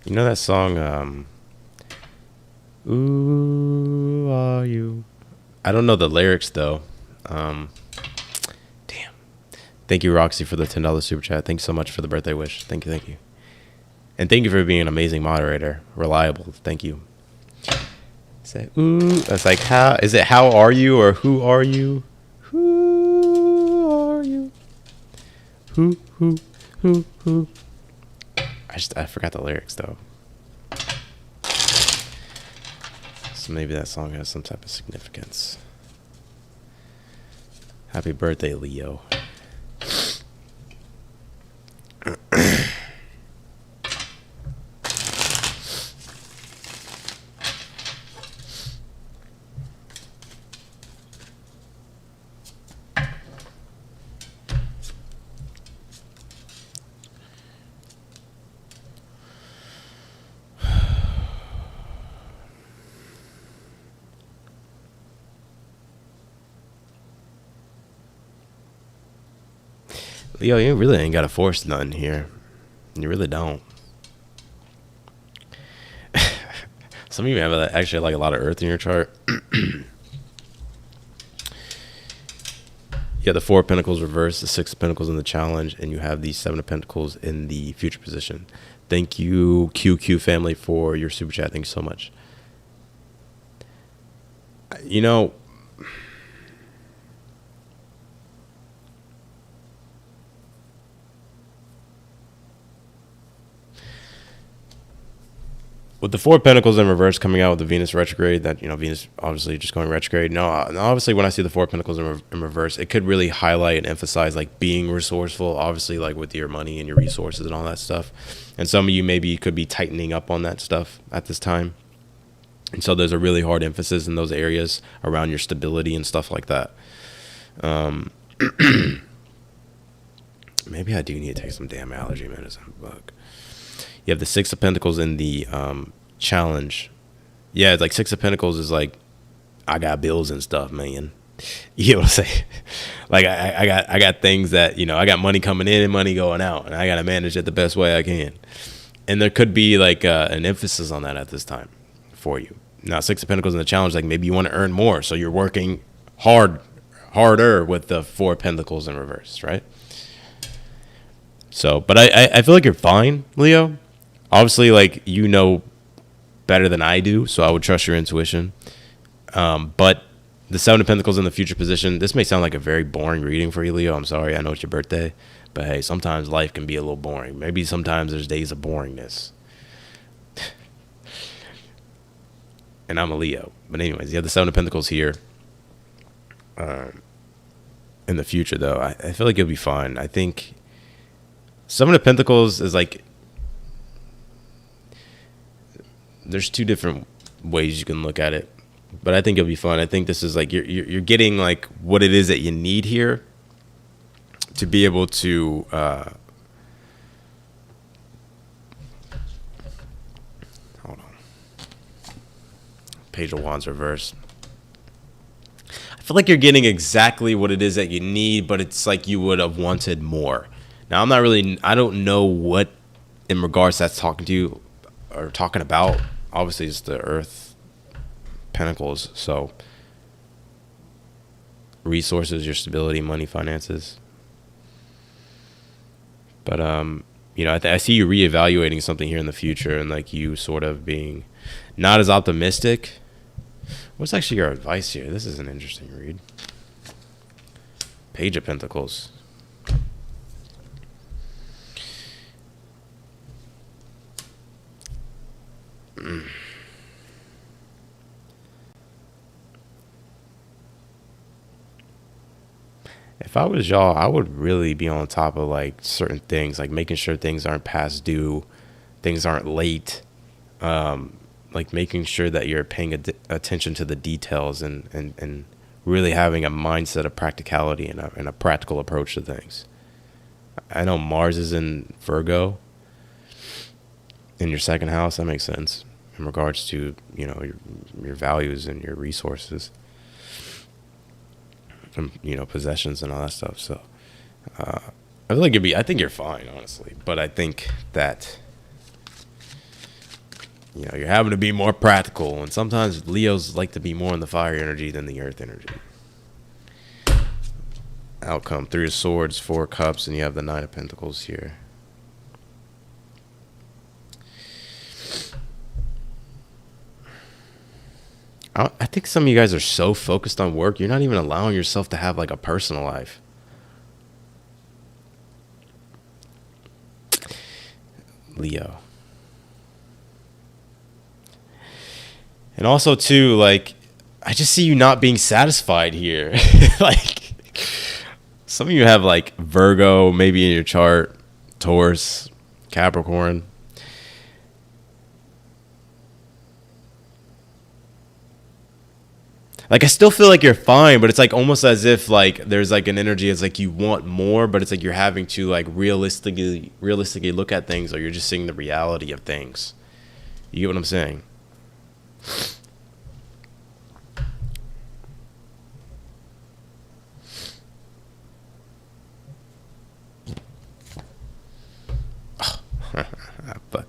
You know that song, Ooh, Are You? I don't know the lyrics, though. Damn. Thank you, Roxy, for the $10 super chat. Thank you so much for the birthday wish. Thank you. And thank you for being an amazing moderator. Reliable. Thank you. Say, ooh. That's like, how are you, or who are you? Who are you? Who? I forgot the lyrics, though. So maybe that song has some type of significance. Happy birthday, Leo. Leo, you really ain't got to force nothing here. You really don't. Some of you have actually like a lot of earth in your chart. You have the Four of Pentacles reversed, the Six of Pentacles in the challenge, and you have the Seven of Pentacles in the future position. Thank you, QQ family, for your super chat. Thank you so much. You know, with the Four of Pentacles in reverse coming out with the Venus retrograde, that, you know, Venus obviously just going retrograde. No, obviously when I see the Four of Pentacles in reverse, it could really highlight and emphasize like being resourceful, obviously like with your money and your resources and all that stuff. And some of you maybe could be tightening up on that stuff at this time. And so there's a really hard emphasis in those areas around your stability and stuff like that. Maybe I do need to take some damn allergy medicine. Fuck. You have the Six of Pentacles in the challenge. Yeah, it's like Six of Pentacles is like, I got bills and stuff, man. You know what I'm saying? Like I got things that, you know, I got money coming in and money going out, and I got to manage it the best way I can. And there could be like an emphasis on that at this time for you. Now, Six of Pentacles in the challenge, like maybe you want to earn more, so you're working harder with the Four of Pentacles in reverse, right? So, but I feel like you're fine, Leo. Obviously, like, you know better than I do, so I would trust your intuition. But the Seven of Pentacles in the future position, this may sound like a very boring reading for you, Leo. I'm sorry, I know it's your birthday. But hey, sometimes life can be a little boring. Maybe sometimes there's days of boringness. And I'm a Leo. But anyways, you have the Seven of Pentacles here. In the future, though, I feel like you'll be fine. I think Seven of Pentacles is like, there's two different ways you can look at it, but I think it'll be fun. I think this is like you're getting like what it is that you need here to be able to hold on. Page of Wands reverse. I feel like you're getting exactly what it is that you need, but it's like you would have wanted more. Now, I don't know what in regards that's talking to you or talking about. Obviously, it's the Earth Pentacles, so resources, your stability, money, finances. But you know, I see you reevaluating something here in the future, and like you sort of being not as optimistic. What's actually your advice here? This is an interesting read. Page of Pentacles. If I was y'all, I would really be on top of like certain things, like making sure things aren't past due, things aren't late, like making sure that you're paying attention to the details and really having a mindset of practicality and a practical approach to things. I know Mars is in Virgo in your second house. That makes sense in regards to, you know, your values and your resources. And, you know, possessions and all that stuff. So I feel like I think you're fine, honestly. But I think that, you know, you're having to be more practical. And sometimes Leos like to be more in the fire energy than the earth energy. Outcome, Three of Swords, Four of Cups, and you have the Nine of Pentacles here. I think some of you guys are so focused on work, you're not even allowing yourself to have like a personal life. Leo. And also too, like, I just see you not being satisfied here. Like, some of you have like Virgo maybe in your chart, Taurus, Capricorn. Like, I still feel like you're fine, but it's like almost as if like there's like an energy. It's like you want more, but it's like you're having to like realistically look at things, or you're just seeing the reality of things. You get what I'm saying?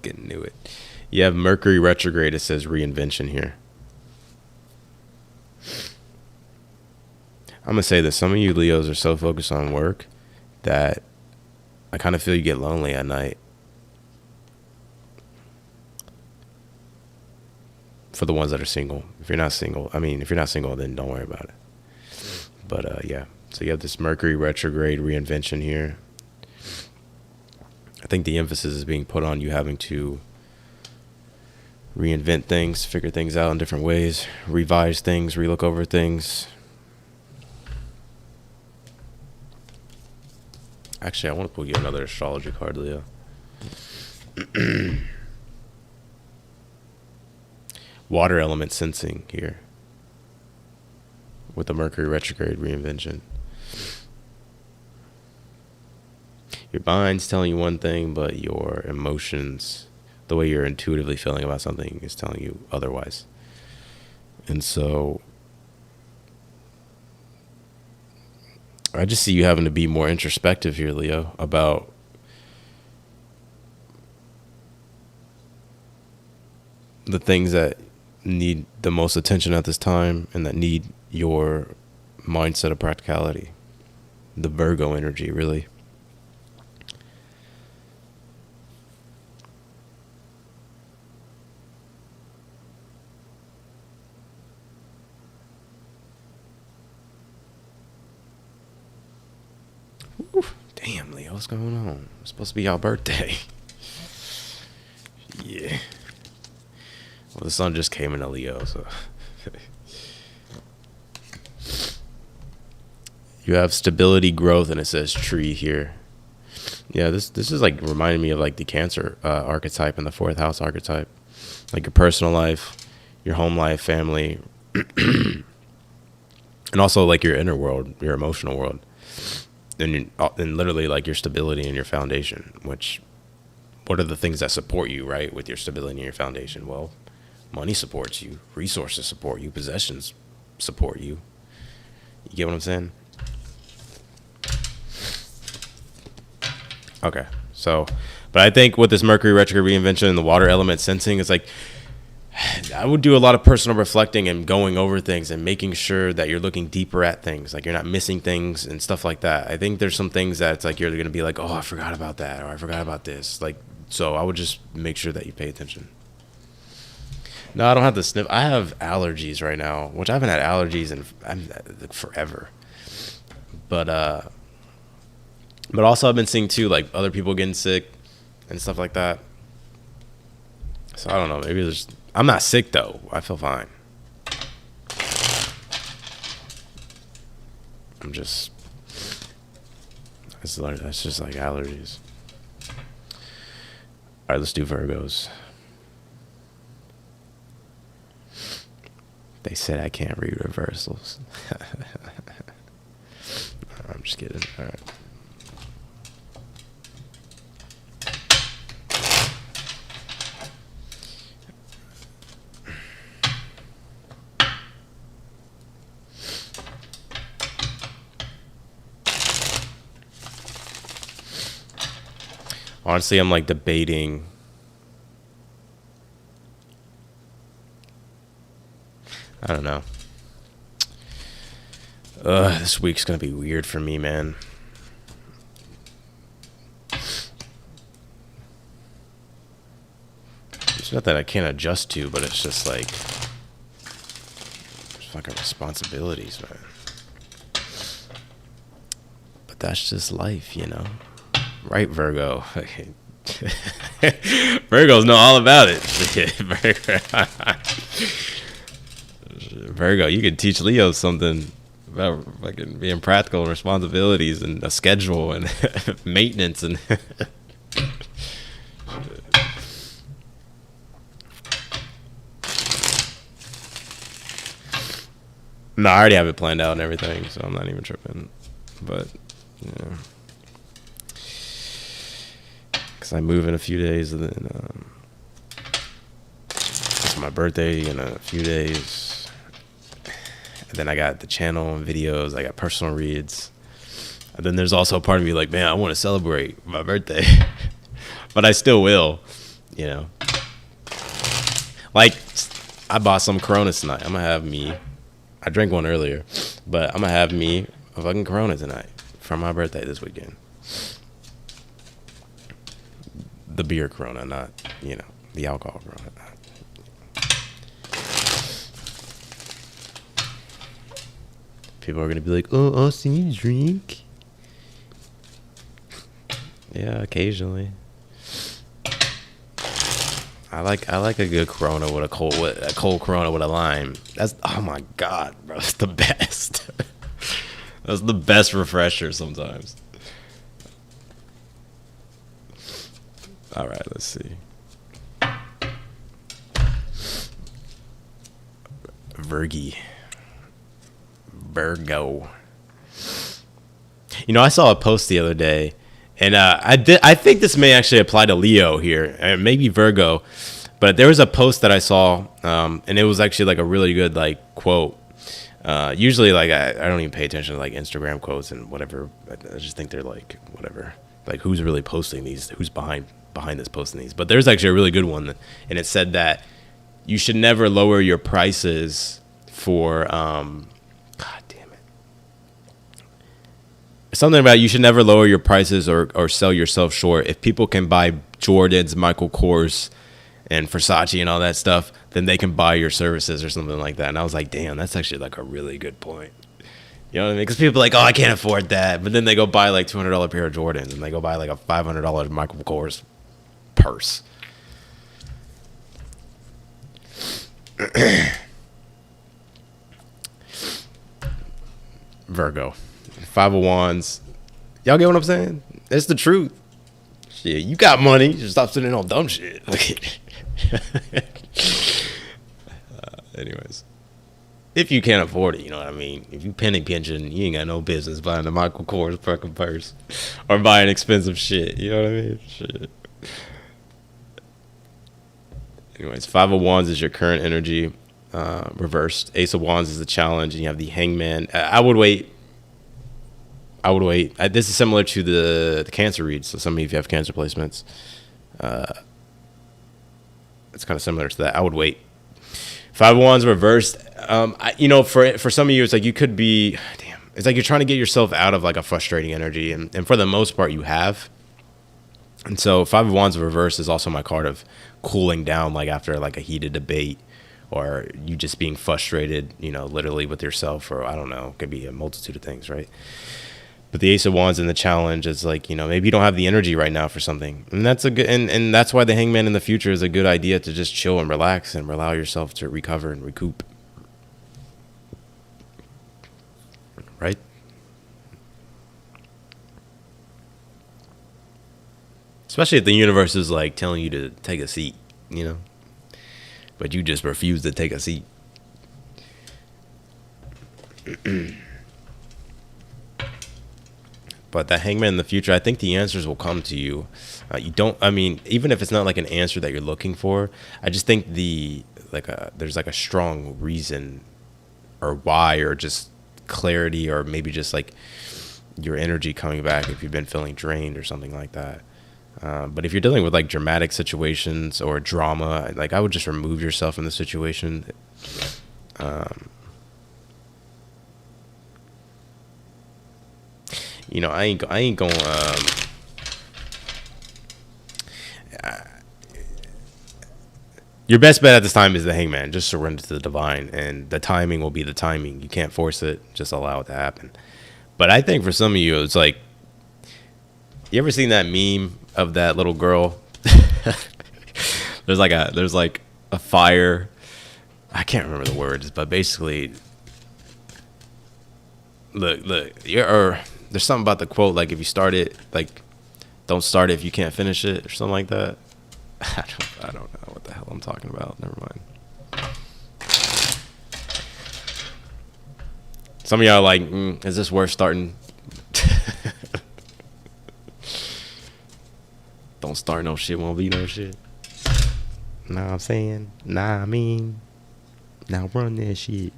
fucking knew it. You have Mercury retrograde. It says reinvention here. I'm gonna say that some of you Leos are so focused on work that I kind of feel you get lonely at night. For the ones that are single. If you're not single, then don't worry about it. But yeah, so you have this Mercury retrograde reinvention here. I think the emphasis is being put on you having to reinvent things, figure things out in different ways, revise things, relook over things. Actually, I want to pull you another astrology card, Leo. Water element sensing here with the Mercury retrograde reinvention. Your mind's telling you one thing, but your emotions, the way you're intuitively feeling about something, is telling you otherwise. And so I just see you having to be more introspective here, Leo, about the things that need the most attention at this time and that need your mindset of practicality. The Virgo energy, really. Oof, damn, Leo, what's going on? It's supposed to be your birthday. Yeah. Well, the sun just came into Leo, so. You have stability, growth, and it says tree here. Yeah, this is like reminding me of like the Cancer archetype and the fourth house archetype. Like your personal life, your home life, family, and also like your inner world, your emotional world. And literally like your stability and your foundation, what are the things that support you, right? With your stability and your foundation? Well, money supports you, resources support you, possessions support you. You get what I'm saying? Okay, so, but I think with this Mercury retrograde reinvention and the water element sensing, it's like, I would do a lot of personal reflecting and going over things and making sure that you're looking deeper at things, like you're not missing things and stuff like that. I think there's some things that it's like you're going to be like, oh, I forgot about that, or I forgot about this. Like, so I would just make sure that you pay attention. No, I don't have to sniff. I have allergies right now, which I haven't had allergies in forever. But also I've been seeing too, like other people getting sick and stuff like that. So I don't know. Maybe there's. I'm not sick though. I feel fine. That's just like allergies. All right, let's do Virgos. They said I can't read reversals. I'm just kidding. All right. Honestly, I'm like debating. I don't know. This week's gonna be weird for me, man. It's not that I can't adjust to, but it's just like there's fucking responsibilities, man. But that's just life, you know. Right, Virgo. Virgos know all about it. Virgo, you could teach Leo something about fucking being practical and responsibilities and a schedule and maintenance and no, I already have it planned out and everything, so I'm not even tripping. But yeah. I move in a few days, and then it's my birthday in a few days. And then I got the channel and videos. I got personal reads. And then there's also a part of me like, man, I want to celebrate my birthday, but I still will. You know, like I bought some Coronas tonight. I'm gonna have me. I drank one earlier, but I'm gonna have me a fucking Corona tonight for my birthday this weekend. The beer Corona, not, you know, the alcohol Corona. People are gonna be like, "Oh, Austin, you drink?" Yeah, occasionally. I like a good Corona with a cold Corona with a lime. That's, oh my god, bro, that's the best. That's the best refresher sometimes. All right, let's see. Virgo. You know, I saw a post the other day, and I think this may actually apply to Leo here, and maybe Virgo, but there was a post that I saw, and it was actually like a really good like quote. Usually, like I don't even pay attention to like Instagram quotes and whatever. I just think they're like whatever, like who's really posting these, who's behind this posting these. But there's actually a really good one, and it said that you should never lower your prices for God damn it. Something about you should never lower your prices or sell yourself short. If people can buy Jordans, Michael Kors, and Versace and all that stuff, then they can buy your services or something like that. And I was like, damn, that's actually like a really good point. You know what I mean? Because people are like, oh, I can't afford that. But then they go buy like $200 pair of Jordans, and they go buy like a $500 Michael Kors purse. Virgo. Five of Wands. Y'all get what I'm saying? It's the truth. Shit, you got money. Just stop sitting on dumb shit. Anyways. If you can't afford it, you know what I mean? If you penny pinching, you ain't got no business buying the Michael Kors fucking purse. Or buying expensive shit. You know what I mean? Shit. Anyways, Five of Wands is your current energy. Reversed. Ace of Wands is the challenge. And you have the Hangman. I would wait. This is similar to the Cancer read. So some of you, if you have Cancer placements, it's kind of similar to that. I would wait. Five of Wands reversed. You know, for some of you, it's like you could be, damn. It's like you're trying to get yourself out of like a frustrating energy, and for the most part, you have. And so Five of Wands reversed is also my card of cooling down, like after like a heated debate, or you just being frustrated, you know, literally with yourself, or I don't know, it could be a multitude of things, right? But the Ace of Wands in the challenge is like, you know, maybe you don't have the energy right now for something. And that's a good, and that's why the Hangman in the future is a good idea, to just chill and relax and allow yourself to recover and recoup. Right? Especially if the universe is like telling you to take a seat, you know, but you just refuse to take a seat. But the Hangman in the future, I think the answers will come to you. Even if it's not like an answer that you're looking for, I just think there's like a strong reason or why, or just clarity, or maybe just like your energy coming back if you've been feeling drained or something like that. But if you're dealing with like dramatic situations or drama, like I would just remove yourself from the situation. You know, I ain't going. Your best bet at this time is the Hangman. Just surrender to the divine, and the timing will be the timing. You can't force it. Just allow it to happen. But I think for some of you, it's like, you ever seen that meme of that little girl? There's like a fire. I can't remember the words, but basically, look, there's something about the quote, like if you start it, like don't start it if you can't finish it, or something like that. I don't know what the hell I'm talking about. Never mind. Some of y'all are like, is this worth starting? Don't start no shit, won't be no shit. Know what I'm saying? Now run that shit.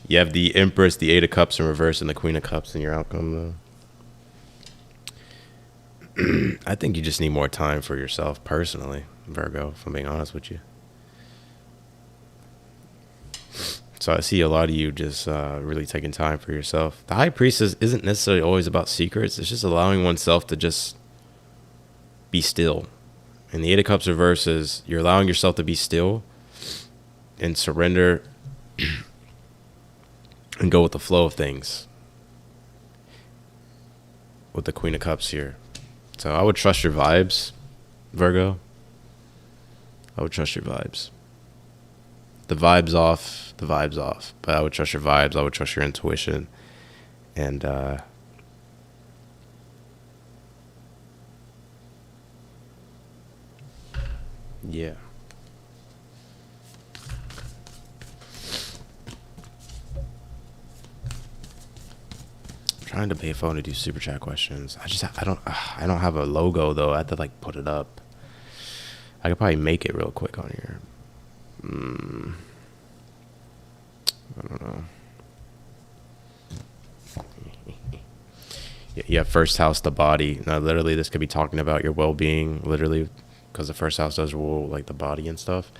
You have the Empress, the Eight of Cups in reverse, and the Queen of Cups in your outcome, though. I think you just need more time for yourself personally, Virgo, if I'm being honest with you. So I see a lot of you just really taking time for yourself. The High Priestess isn't necessarily always about secrets. It's just allowing oneself to just be still. And the Eight of Cups reverse is you're allowing yourself to be still and surrender and go with the flow of things. With the Queen of Cups here. So I would trust your vibes, Virgo. I would trust your vibes. The vibe's off, the vibe's off. But I would trust your vibes. I would trust your intuition. And yeah. I'm trying to pay phone to do super chat questions. I don't have a logo though. I have to like put it up. I could probably make it real quick on here. I don't know. Yeah, first house, the body. Now, literally, this could be talking about your well-being, literally, because the first house does rule like the body and stuff.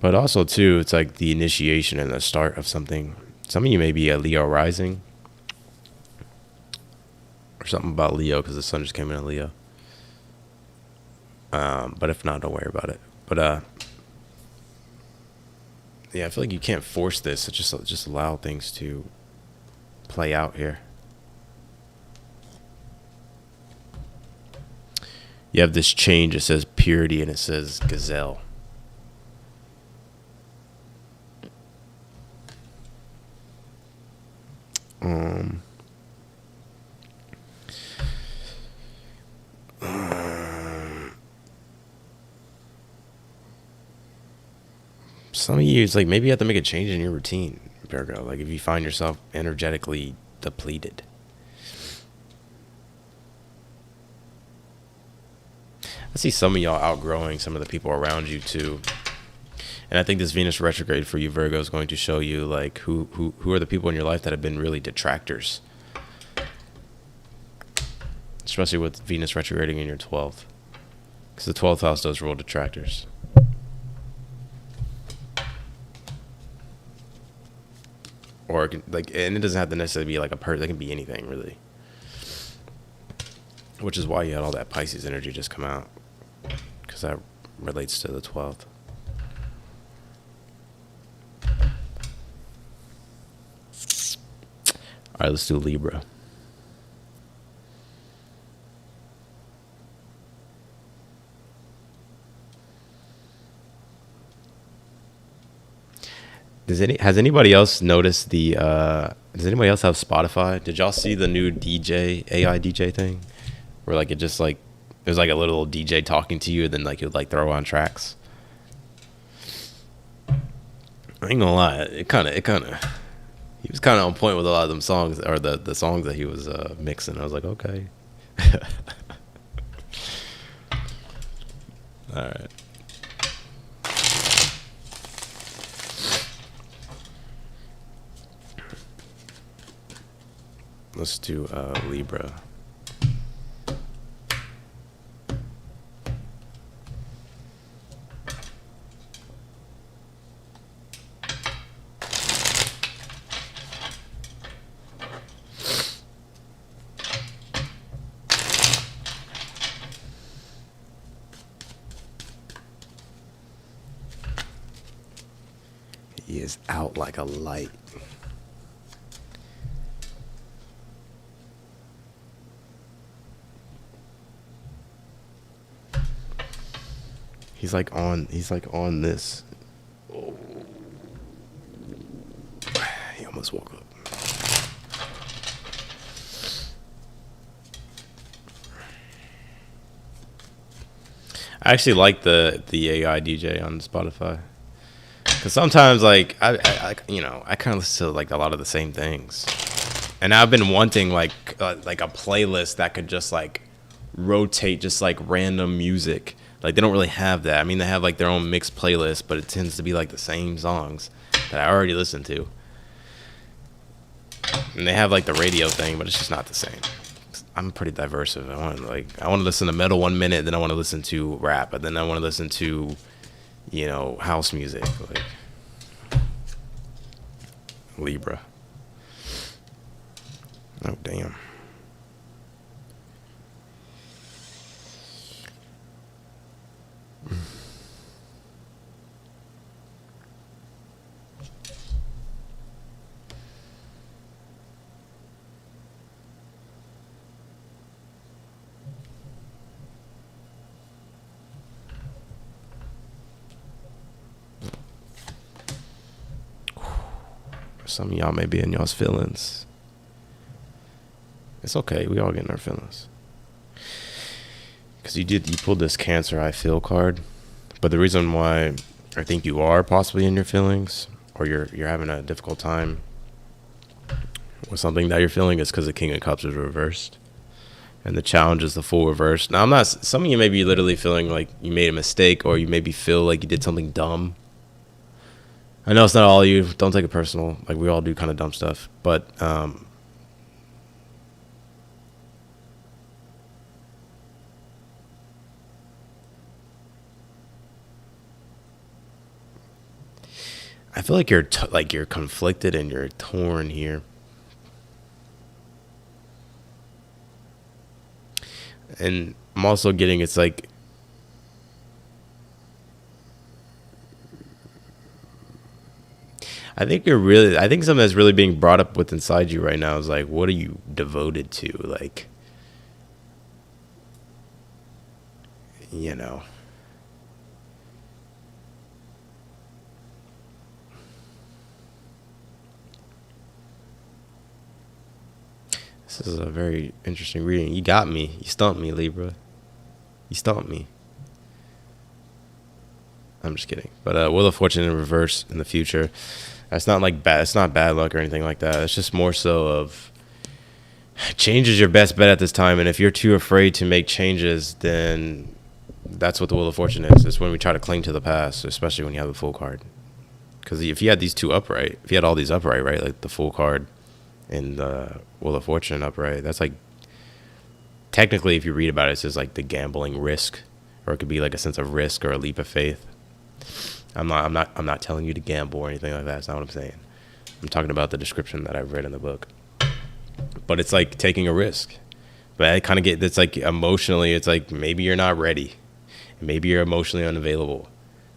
But also, too, it's like the initiation and the start of something. Some of you may be a Leo rising, or something about Leo because the sun just came in Leo. But if not, don't worry about it. But yeah, I feel like you can't force this. It's just allow things to play out here. You have this change. It says purity and it says gazelle. Some of you, it's like maybe you have to make a change in your routine, Virgo. Like if you find yourself energetically depleted. I see some of y'all outgrowing some of the people around you too. And I think this Venus retrograde for you, Virgo, is going to show you like who are the people in your life that have been really detractors. Especially with Venus retrograding in your 12th. Because the 12th house does rule detractors. Or like, and it doesn't have to necessarily be like a person. It can be anything really. Which is why you had all that Pisces energy just come out, because that relates to the 12th. All right, let's do Libra. Has anybody else noticed the does anybody else have Spotify? Did y'all see the new AI DJ thing? Where like it just like it was like a little DJ talking to you and then like it would like throw on tracks. I ain't gonna lie, it kinda he was kinda on point with a lot of them songs, or the songs that he was mixing. I was like, okay. All right. Let's do Libra. He is out like a light. He's like on this. Oh. He almost woke up. I actually like the AI DJ on Spotify. Cause sometimes like I kind of listen to like a lot of the same things, and I've been wanting like a playlist that could just like rotate just like random music. Like they don't really have that. I mean, they have like their own mixed playlist, but it tends to be like the same songs that I already listened to. And they have like the radio thing, but it's just not the same. I'm pretty diverse. I want to listen to metal 1 minute, then I want to listen to rap, and then I want to listen to, house music. Like Libra. Oh damn. Some of y'all may be in y'all's feelings. It's okay. We all get in our feelings. Because you pulled this Cancer I Feel card. But the reason why I think you are possibly in your feelings, or you're having a difficult time with something that you're feeling, is because the King of Cups is reversed. And the challenge is the Fool reversed. Now, some of you may be literally feeling like you made a mistake, or you maybe feel like you did something dumb. I know it's not all of you. Don't take it personal. Like, we all do kind of dumb stuff. But I feel like you're conflicted and you're torn here. And I'm also getting, it's like, I think something that's really being brought up with inside you right now is like, what are you devoted to? Like, this is a very interesting reading. You got me. You stumped me, Libra. You stumped me. I'm just kidding. But Wheel of Fortune in reverse in the future. That's not like bad. It's not bad luck or anything like that. It's just more so of change is your best bet at this time. And if you're too afraid to make changes, then that's what the Wheel of Fortune is. It's when we try to cling to the past, especially when you have the Fool card. Because if you had these two upright, if you had all these upright, right, like the Fool card and the Wheel of Fortune upright, that's like, technically, if you read about it, it's just like the gambling risk, or it could be like a sense of risk or a leap of faith. I'm not telling you to gamble or anything like that. That's not what I'm saying. I'm talking about the description that I've read in the book. But it's like taking a risk. But I kind of get, it's like emotionally, it's like maybe you're not ready. Maybe you're emotionally unavailable.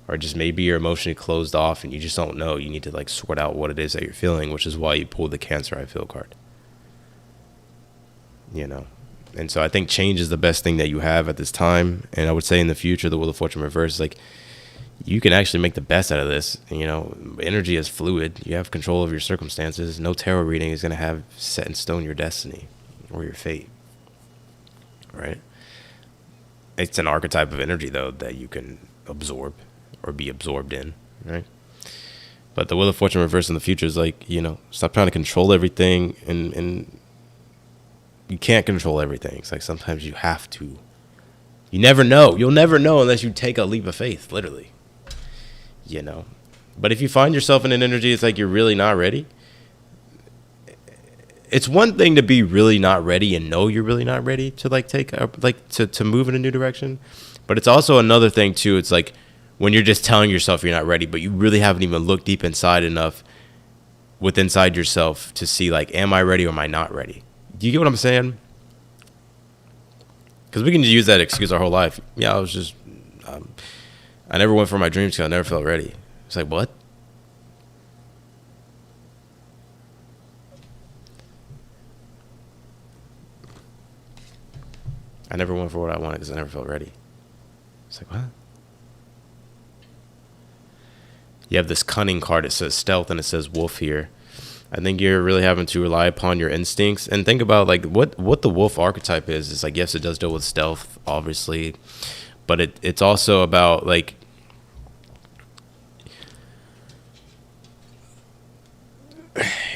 Or just maybe you're emotionally closed off and you just don't know. You need to like sort out what it is that you're feeling, which is why you pulled the Cancer I Feel card. And so I think change is the best thing that you have at this time. And I would say in the future, the Wheel of Fortune reverse, like, you can actually make the best out of this. Energy is fluid. You have control of your circumstances. No tarot reading is going to have set in stone your destiny or your fate, right? It's an archetype of energy, though, that you can absorb or be absorbed in, right? But the Wheel of Fortune reverse in the future is like, stop trying to control everything. And you can't control everything. It's like sometimes you have to. You never know. You'll never know unless you take a leap of faith, literally. But if you find yourself in an energy, it's like you're really not ready. It's one thing to be really not ready and know you're really not ready to like to move in a new direction. But it's also another thing too. It's like when you're just telling yourself you're not ready, but you really haven't even looked deep inside enough inside yourself to see like, am I ready or am I not ready? Do you get what I'm saying? Because we can just use that excuse our whole life. Yeah, I never went for my dreams because I never felt ready. It's like, what? I never went for what I wanted because I never felt ready. It's like, what? You have this cunning card. It says stealth and it says wolf here. I think you're really having to rely upon your instincts and think about like what the wolf archetype is. It's like, yes, it does deal with stealth, obviously, but it's also about like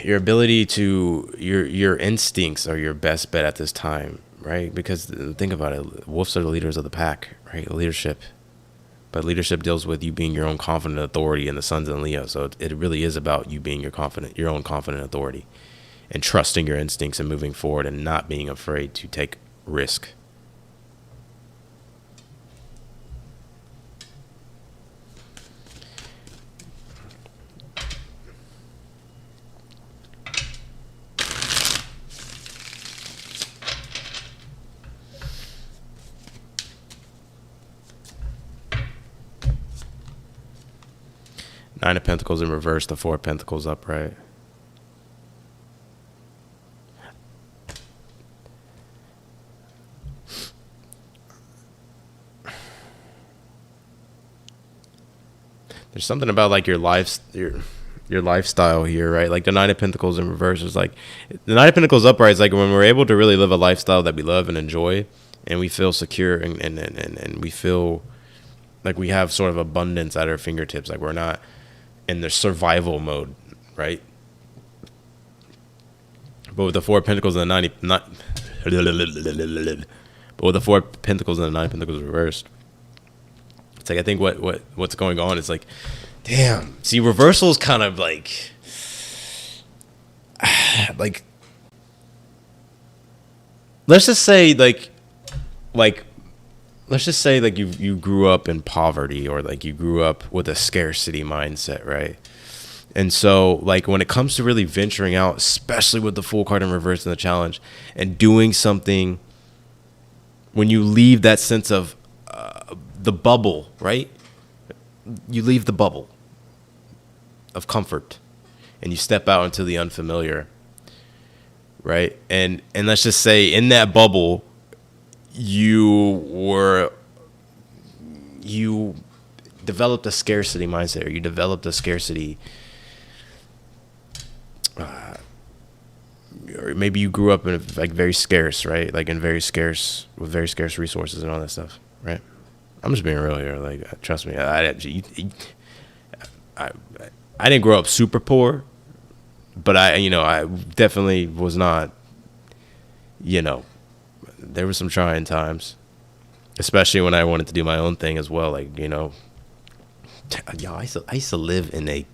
your ability to your instincts are your best bet at this time, right? Because think about it, wolves are the leaders of the pack, right? Leadership. But leadership deals with you being your own confident authority, and the sun's in Leo. So it really is about you being your own confident authority. and trusting your instincts and moving forward and not being afraid to take risk. Nine of Pentacles in reverse, the Four of Pentacles upright. There's something about like your lifestyle here, right? Like the Nine of Pentacles in reverse is like, the Nine of Pentacles upright is like when we're able to really live a lifestyle that we love and enjoy, and we feel secure and we feel like we have sort of abundance at our fingertips. Like we're not in the survival mode, right? But with the Four of Pentacles and the but with the Four of Pentacles and the Nine of Pentacles reversed, it's like I think what's going on is like, damn. See, reversal is kind of like let's just say let's just say like you grew up in poverty, or like you grew up with a scarcity mindset, right? And so like when it comes to really venturing out, especially with the Fool card in reverse and the challenge, and doing something, when you leave that sense of the bubble, right? You leave the bubble of comfort and you step out into the unfamiliar, right? And let's just say in that bubble, you developed a scarcity mindset, or you developed a scarcity, or maybe you grew up in like very scarce, right? Like with very scarce resources and all that stuff, right? I'm just being real here. Like, trust me, I didn't grow up super poor, but I definitely was not, there were some trying times, especially when I wanted to do my own thing as well. Like, I used to live in a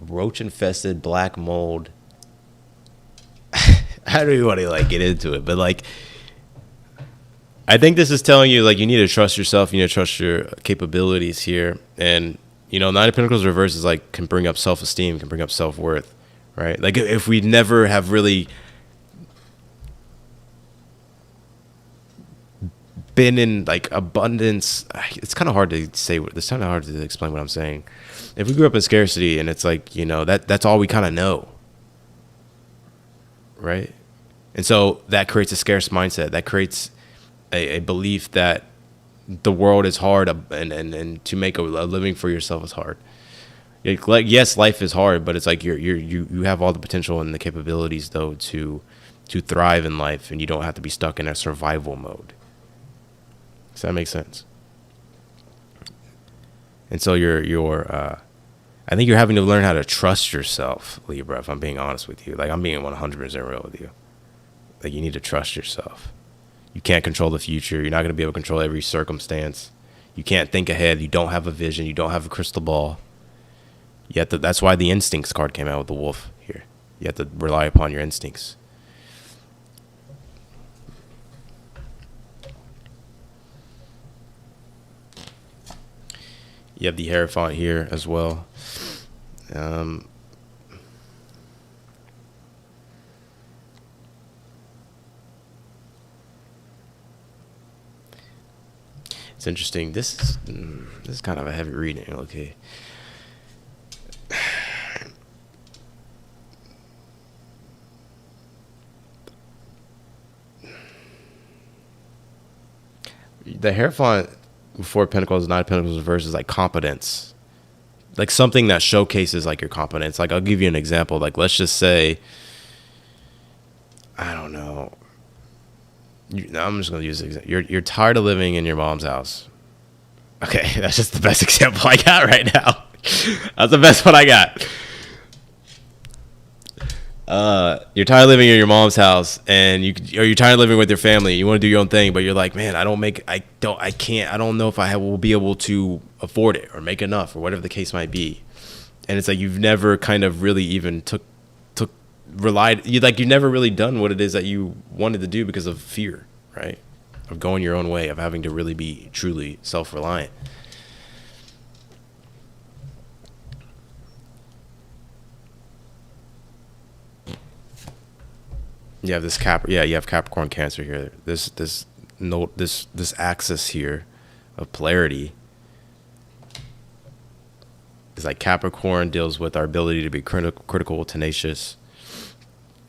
roach infested black mold. I don't even want to like get into it, but like, I think this is telling you like you need to trust yourself, you need to trust your capabilities here. And Nine of Pentacles reverse is like can bring up self-esteem, can bring up self-worth, right? Like if we never have really been in like abundance, it's kind of hard to say. It's kind of hard to explain what I'm saying. If we grew up in scarcity and it's like that's all we kind of know, right? And so that creates a scarce mindset. That creates a belief that the world is hard, and to make a living for yourself is hard. Like yes, life is hard, but it's like you have all the potential and the capabilities though to thrive in life, and you don't have to be stuck in a survival mode. Does that make sense? And so I think you're having to learn how to trust yourself, Libra, if I'm being honest with you. Like I'm being 100% real with you. Like you need to trust yourself. You can't control the future. You're not going to be able to control every circumstance. You can't think ahead. You don't have a vision. You don't have a crystal ball. That's why the instincts card came out with the wolf here. You have to rely upon your instincts. You have the Hierophant here as well. It's interesting. This is kind of a heavy reading. Okay. The Hierophant Four Pentacles, Nine Pentacles reverse is like competence, like something that showcases like your competence. Like I'll give you an example. Like let's just say, I don't know. I'm just gonna use the example. You're tired of living in your mom's house. Okay, that's just the best example I got right now. That's the best one I got. You're tired of living in your mom's house, and you're tired of living with your family. You want to do your own thing, but you're like, man, I don't know if I will be able to afford it or make enough or whatever the case might be. And it's like you've never kind of really even relied, you've never really done what it is that you wanted to do because of fear, right? Of going your own way, of having to really be truly self-reliant. You have this you have Capricorn Cancer here. This axis here of polarity is like Capricorn deals with our ability to be critical, tenacious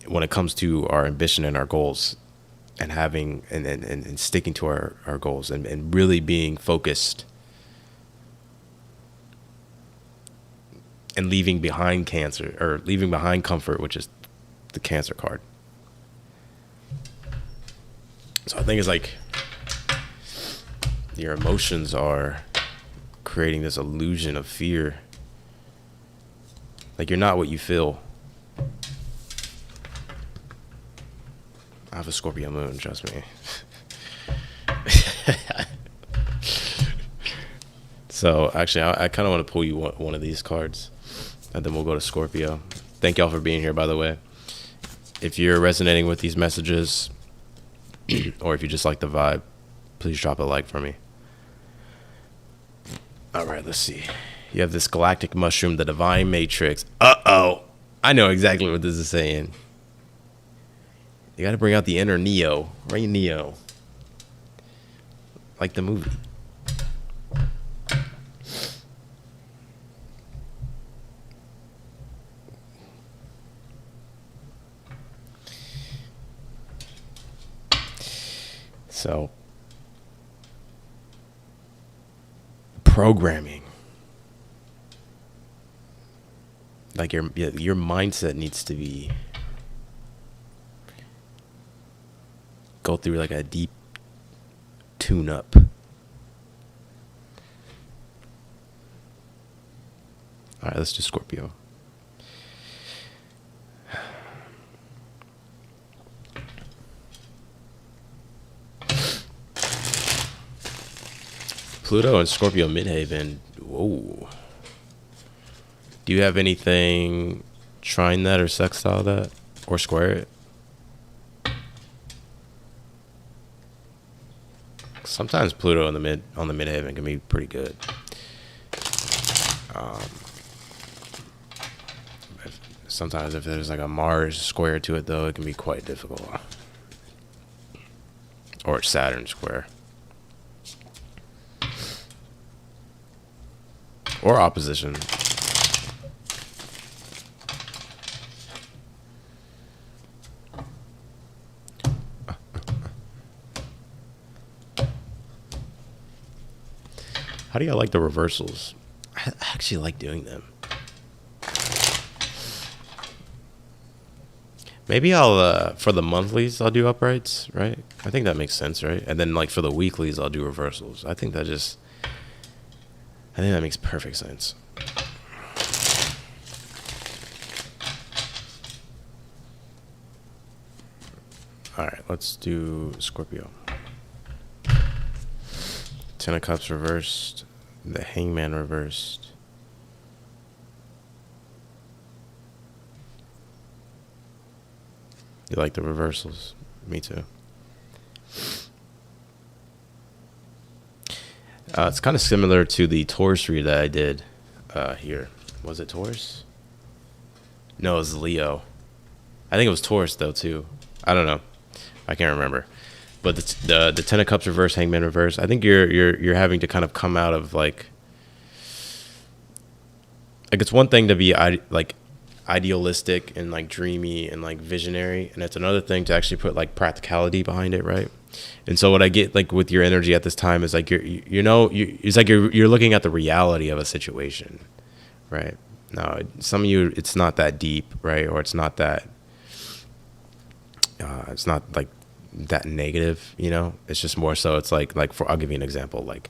when it comes to our ambition and our goals, and having and sticking to our goals, and really being focused, and leaving behind comfort, which is the Cancer card. So I think it's like your emotions are creating this illusion of fear. Like you're not what you feel. I have a Scorpio moon, trust me. So actually, I kind of want to pull you one of these cards, and then we'll go to Scorpio. Thank y'all for being here, by the way. If you're resonating with these messages, or if you just like the vibe, please drop a like for me. All right, let's see. You have this galactic mushroom, the divine matrix. Uh-oh. I know exactly what this is saying. You got to bring out the inner Neo. Right, Neo. Like the movie. So, programming. Like your mindset needs to be go through like a deep tune up. All right, let's do Scorpio. Pluto and Scorpio midhaven. Whoa. Do you have anything trine that or sextile that or square it? Sometimes Pluto on the midhaven can be pretty good. Sometimes if there's like a Mars square to it, though, it can be quite difficult. Or Saturn square. Or opposition. How do y'all like the reversals? I actually like doing them. Maybe I'll, for the monthlies, I'll do uprights, right? I think that makes sense, right? And then like for the weeklies, I'll do reversals. I think that makes perfect sense. All right, let's do Scorpio. Ten of Cups reversed. The Hangman reversed. You like the reversals? Me too. It's kind of similar to the Taurus read that I did here. Was it Taurus? No, it was Leo. I think it was Taurus though too. I don't know. I can't remember. But the Ten of Cups reverse, Hangman reverse. I think you're having to kind of come out of like it's one thing to be like idealistic and like dreamy and like visionary, and it's another thing to actually put like practicality behind it, right? And so what I get like with your energy at this time is like it's like you're looking at the reality of a situation, right? Now some of you it's not that deep, right? Or it's not that it's not like that negative, you know. It's just more so it's like I'll give you an example. Like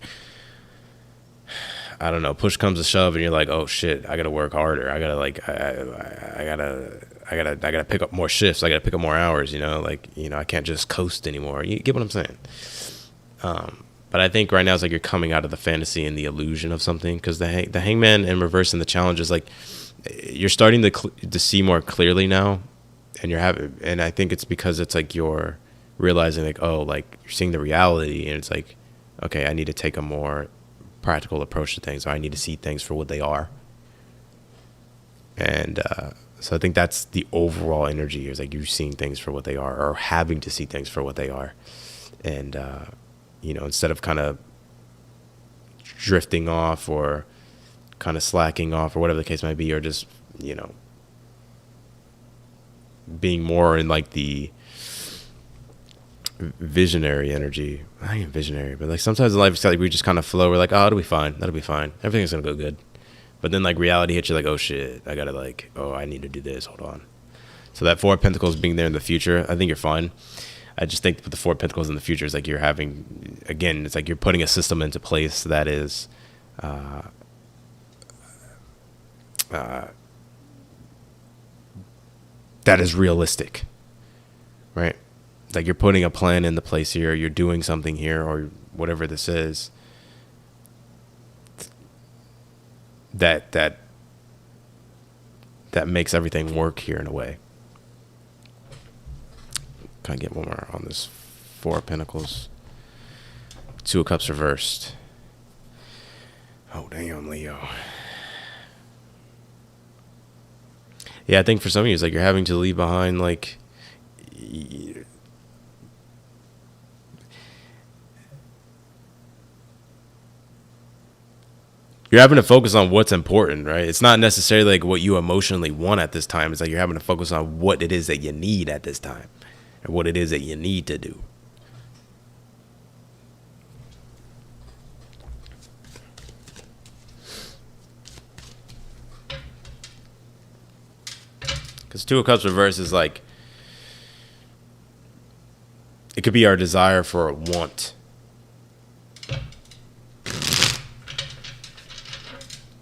I don't know, push comes to shove and you're like, oh shit, I gotta work harder. I gotta like I gotta pick up more shifts. I gotta pick up more hours, you know, like, you know, I can't just coast anymore. You get what I'm saying? But I think right now it's like you're coming out of the fantasy and the illusion of something, because the hangman in reverse and the challenge is like you're starting to see more clearly now, and I think it's because it's like you're realizing like, oh, like you're seeing the reality, and it's like, okay, I need to take a more practical approach to things, or I need to see things for what they are. And so I think that's the overall energy, is like you're seeing things for what they are, or having to see things for what they are. And instead of kind of drifting off or kind of slacking off or whatever the case might be, or just, being more in like the visionary energy. I ain't visionary, but like sometimes in life it's like we just kind of flow. We're like, oh, it'll be fine. That'll be fine. Everything's going to go good. But then like reality hits you like, oh shit, I got to like, oh, I need to do this. Hold on. So that Four of Pentacles being there in the future, I think you're fine. I just think with the Four of Pentacles in the future is like you're having, again, it's like you're putting a system into place that is realistic, right? Like you're putting a plan into place here, you're doing something here, or whatever this is, that makes everything work here in a way. Can I get one more on this Four of Pentacles? Two of Cups reversed. Oh, damn, Leo. Yeah, I think for some of you, it's like you're having to leave behind, like, you're having to focus on what's important, right? It's not necessarily like what you emotionally want at this time. It's like you're having to focus on what it is that you need at this time, and what it is that you need to do. Because Two of Cups reverse is like, it could be our desire for a want.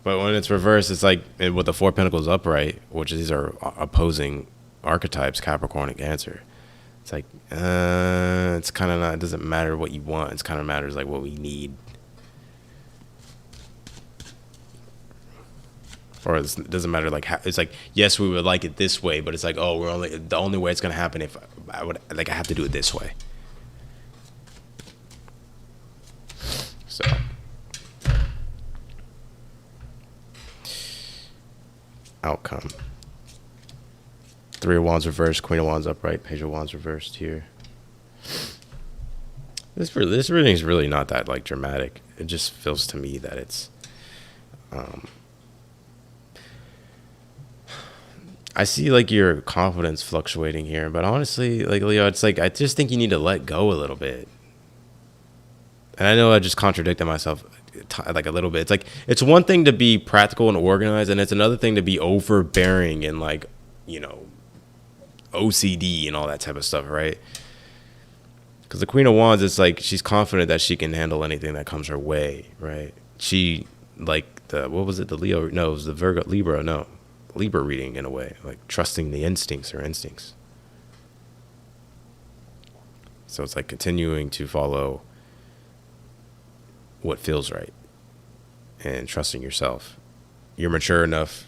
But when it's reversed, it's like with the Four of Pentacles upright, which these are opposing archetypes, Capricorn and Cancer. It's like, it's kind of not, it doesn't matter what you want. It's kind of matters like what we need. Or it doesn't matter like how, it's like, yes, we would like it this way, but it's like, oh, the only way it's going to happen if I have to do it this way. So outcome. Three of Wands reversed, Queen of Wands upright, Page of Wands reversed here. This reading is really not that like dramatic. It just feels to me that it's I see like your confidence fluctuating here, but honestly, like Leo, it's like I just think you need to let go a little bit. And I know I just contradicted myself like a little bit. It's like it's one thing to be practical and organized, and it's another thing to be overbearing and like, OCD and all that type of stuff, right? Because the Queen of Wands, it's like she's confident that she can handle anything that comes her way, right? She like the what was it? The Leo? No, it was the Virgo, Libra. No. Libra reading in a way, like trusting the instincts or instincts. So it's like continuing to follow what feels right and trusting yourself. You're mature enough,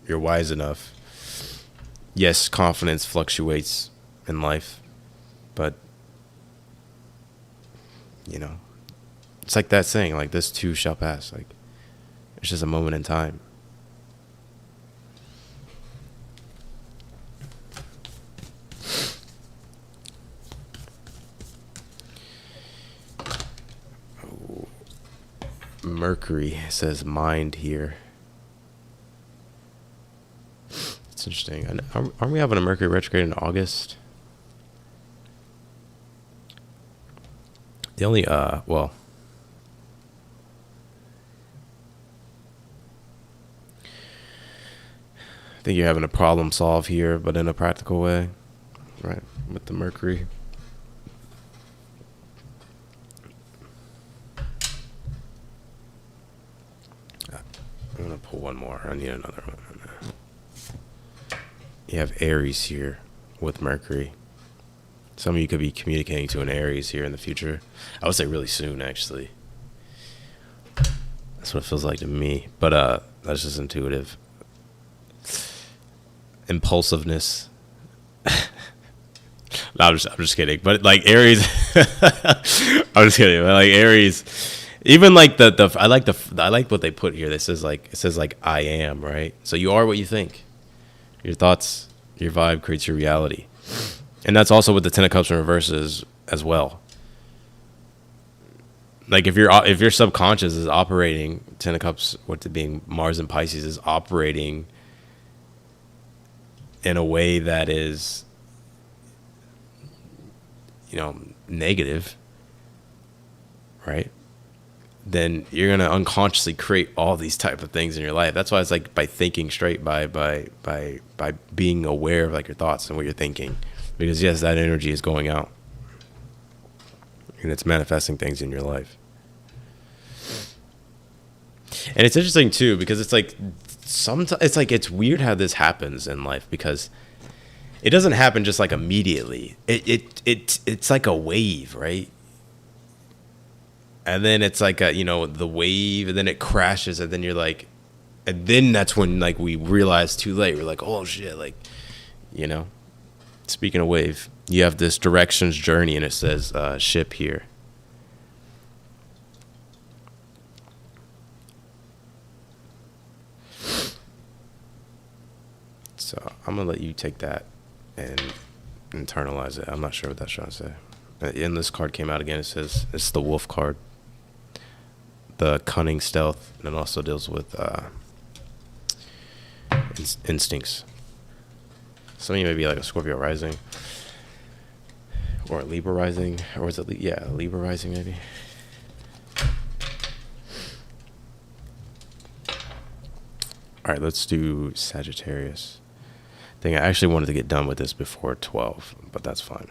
you're wise enough. Yes, confidence fluctuates in life, but it's like that saying, like this too shall pass. Like it's just a moment in time. Mercury says mind here. It's interesting. And aren't we having a Mercury retrograde in August? The only well, I think you're having a problem solve here, but in a practical way, right? With the Mercury. I'm going to pull one more. I need another one. You have Aries here with Mercury. Some of you could be communicating to an Aries here in the future. I would say really soon, actually. That's what it feels like to me. But that's just intuitive. Impulsiveness. No, I'm just kidding. But like Aries, I'm just kidding. But like Aries, even like I like what they put here. It says like I am, right? So you are what you think. Your thoughts, your vibe creates your reality, and that's also what the Ten of Cups in reverse is as well. Like if your subconscious is operating, Ten of Cups, with it being Mars and Pisces, is operating in a way that is, negative, right? Then you're gonna unconsciously create all these type of things in your life. That's why it's like by thinking straight, by being aware of like your thoughts and what you're thinking, because yes, that energy is going out and it's manifesting things in your life. And it's interesting too, because it's like sometimes it's weird how this happens in life, because it doesn't happen just like immediately. It's like a wave, right? And then it's like the wave, and then it crashes, and then you're like, and then that's when like we realize too late. We're like, oh shit, like, Speaking of wave, you have this directions journey, and it says ship here. So I'm gonna let you take that and internalize it. I'm not sure what that's trying to say. And this card came out again. It says it's the wolf card, the cunning stealth, and it also deals with instincts. Some of you may be like a Scorpio rising or a Libra rising, or is it Libra rising maybe. All right, let's do Sagittarius. I actually wanted to get done with this before 12, but that's fine.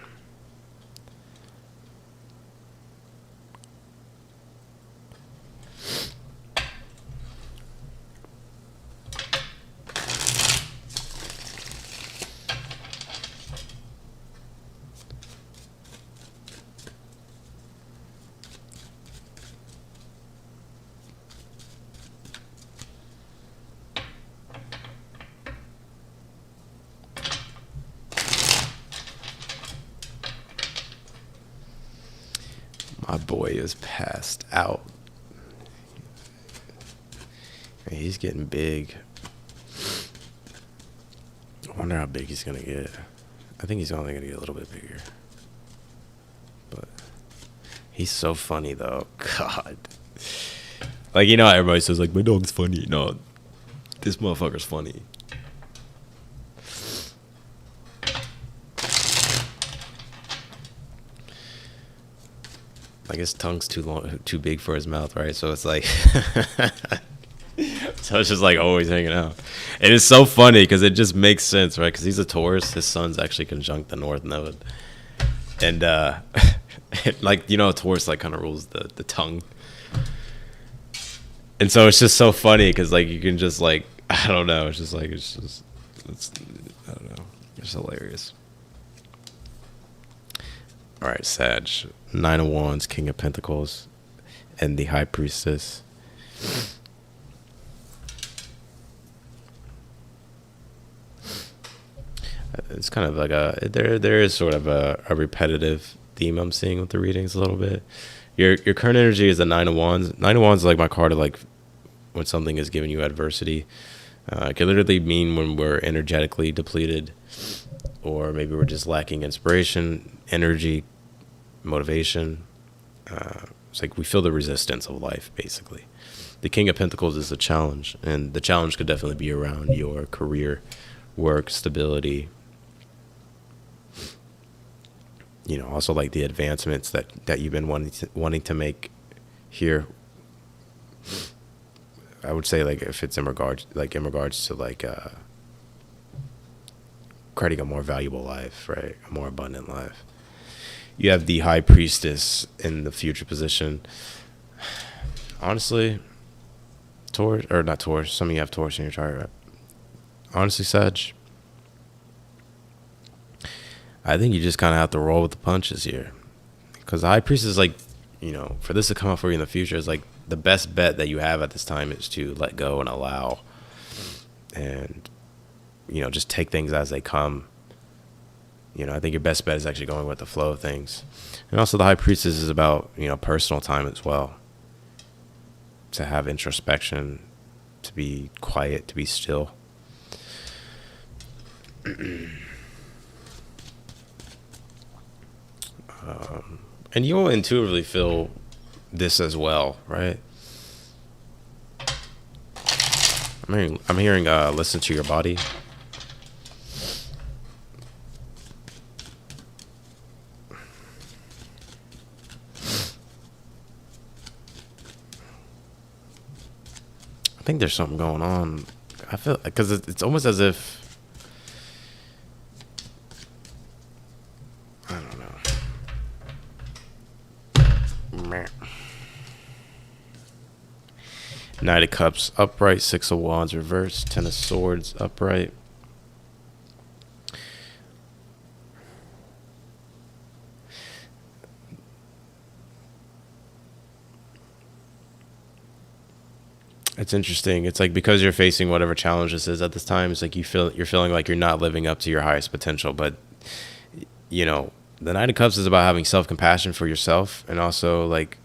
My boy is passed out. He's getting big. I wonder how big he's gonna get. I think he's only gonna get a little bit bigger. But he's so funny though. God. Like, how everybody says like my dog's funny. No, this motherfucker's funny. Like his tongue's too big for his mouth, right? So it's like, so it's just like always hanging out. And it's so funny because it just makes sense, right? Because he's a Taurus. His sun's actually conjunct the North Node, and like Taurus like kind of rules the tongue. And so it's just so funny because like you can just like, I don't know. It's just like it's I don't know. It's hilarious. All right, Sag, 9 of Wands, King of Pentacles, and the High Priestess. It's kind of like there is sort of a repetitive theme I'm seeing with the readings a little bit. Your current energy is the 9 of Wands. 9 of Wands is like my card of like when something is giving you adversity. It can literally mean when we're energetically depleted, or maybe we're just lacking inspiration, energy, motivation. It's like we feel the resistance of life, basically. The King of Pentacles is a challenge, and the challenge could definitely be around your career, work, stability. Also like the advancements that you've been wanting to make here. I would say like if it's in regards to like creating a more valuable life, right? A more abundant life. You have the High Priestess in the future position. Honestly, Taurus, or not Taurus, some of you have Taurus in your chart, right? Honestly, Sag, I think you just kind of have to roll with the punches here. Because the high priest is like, for this to come up for you in the future is like the best bet that you have at this time is to let go and allow and, just take things as they come. I think your best bet is actually going with the flow of things. And also the high priestess is about, personal time as well. To have introspection, to be quiet, to be still. And you'll intuitively feel this as well, right? I'm hearing listen to your body. I think there's something going on. I feel because it's almost as if, I don't know. Knight of Cups upright, Six of Wands reversed, Ten of Swords upright. It's interesting. It's like because you're facing whatever challenge this is at this time, it's like you're feeling like you're not living up to your highest potential. But the Knight of Cups is about having self-compassion for yourself and also like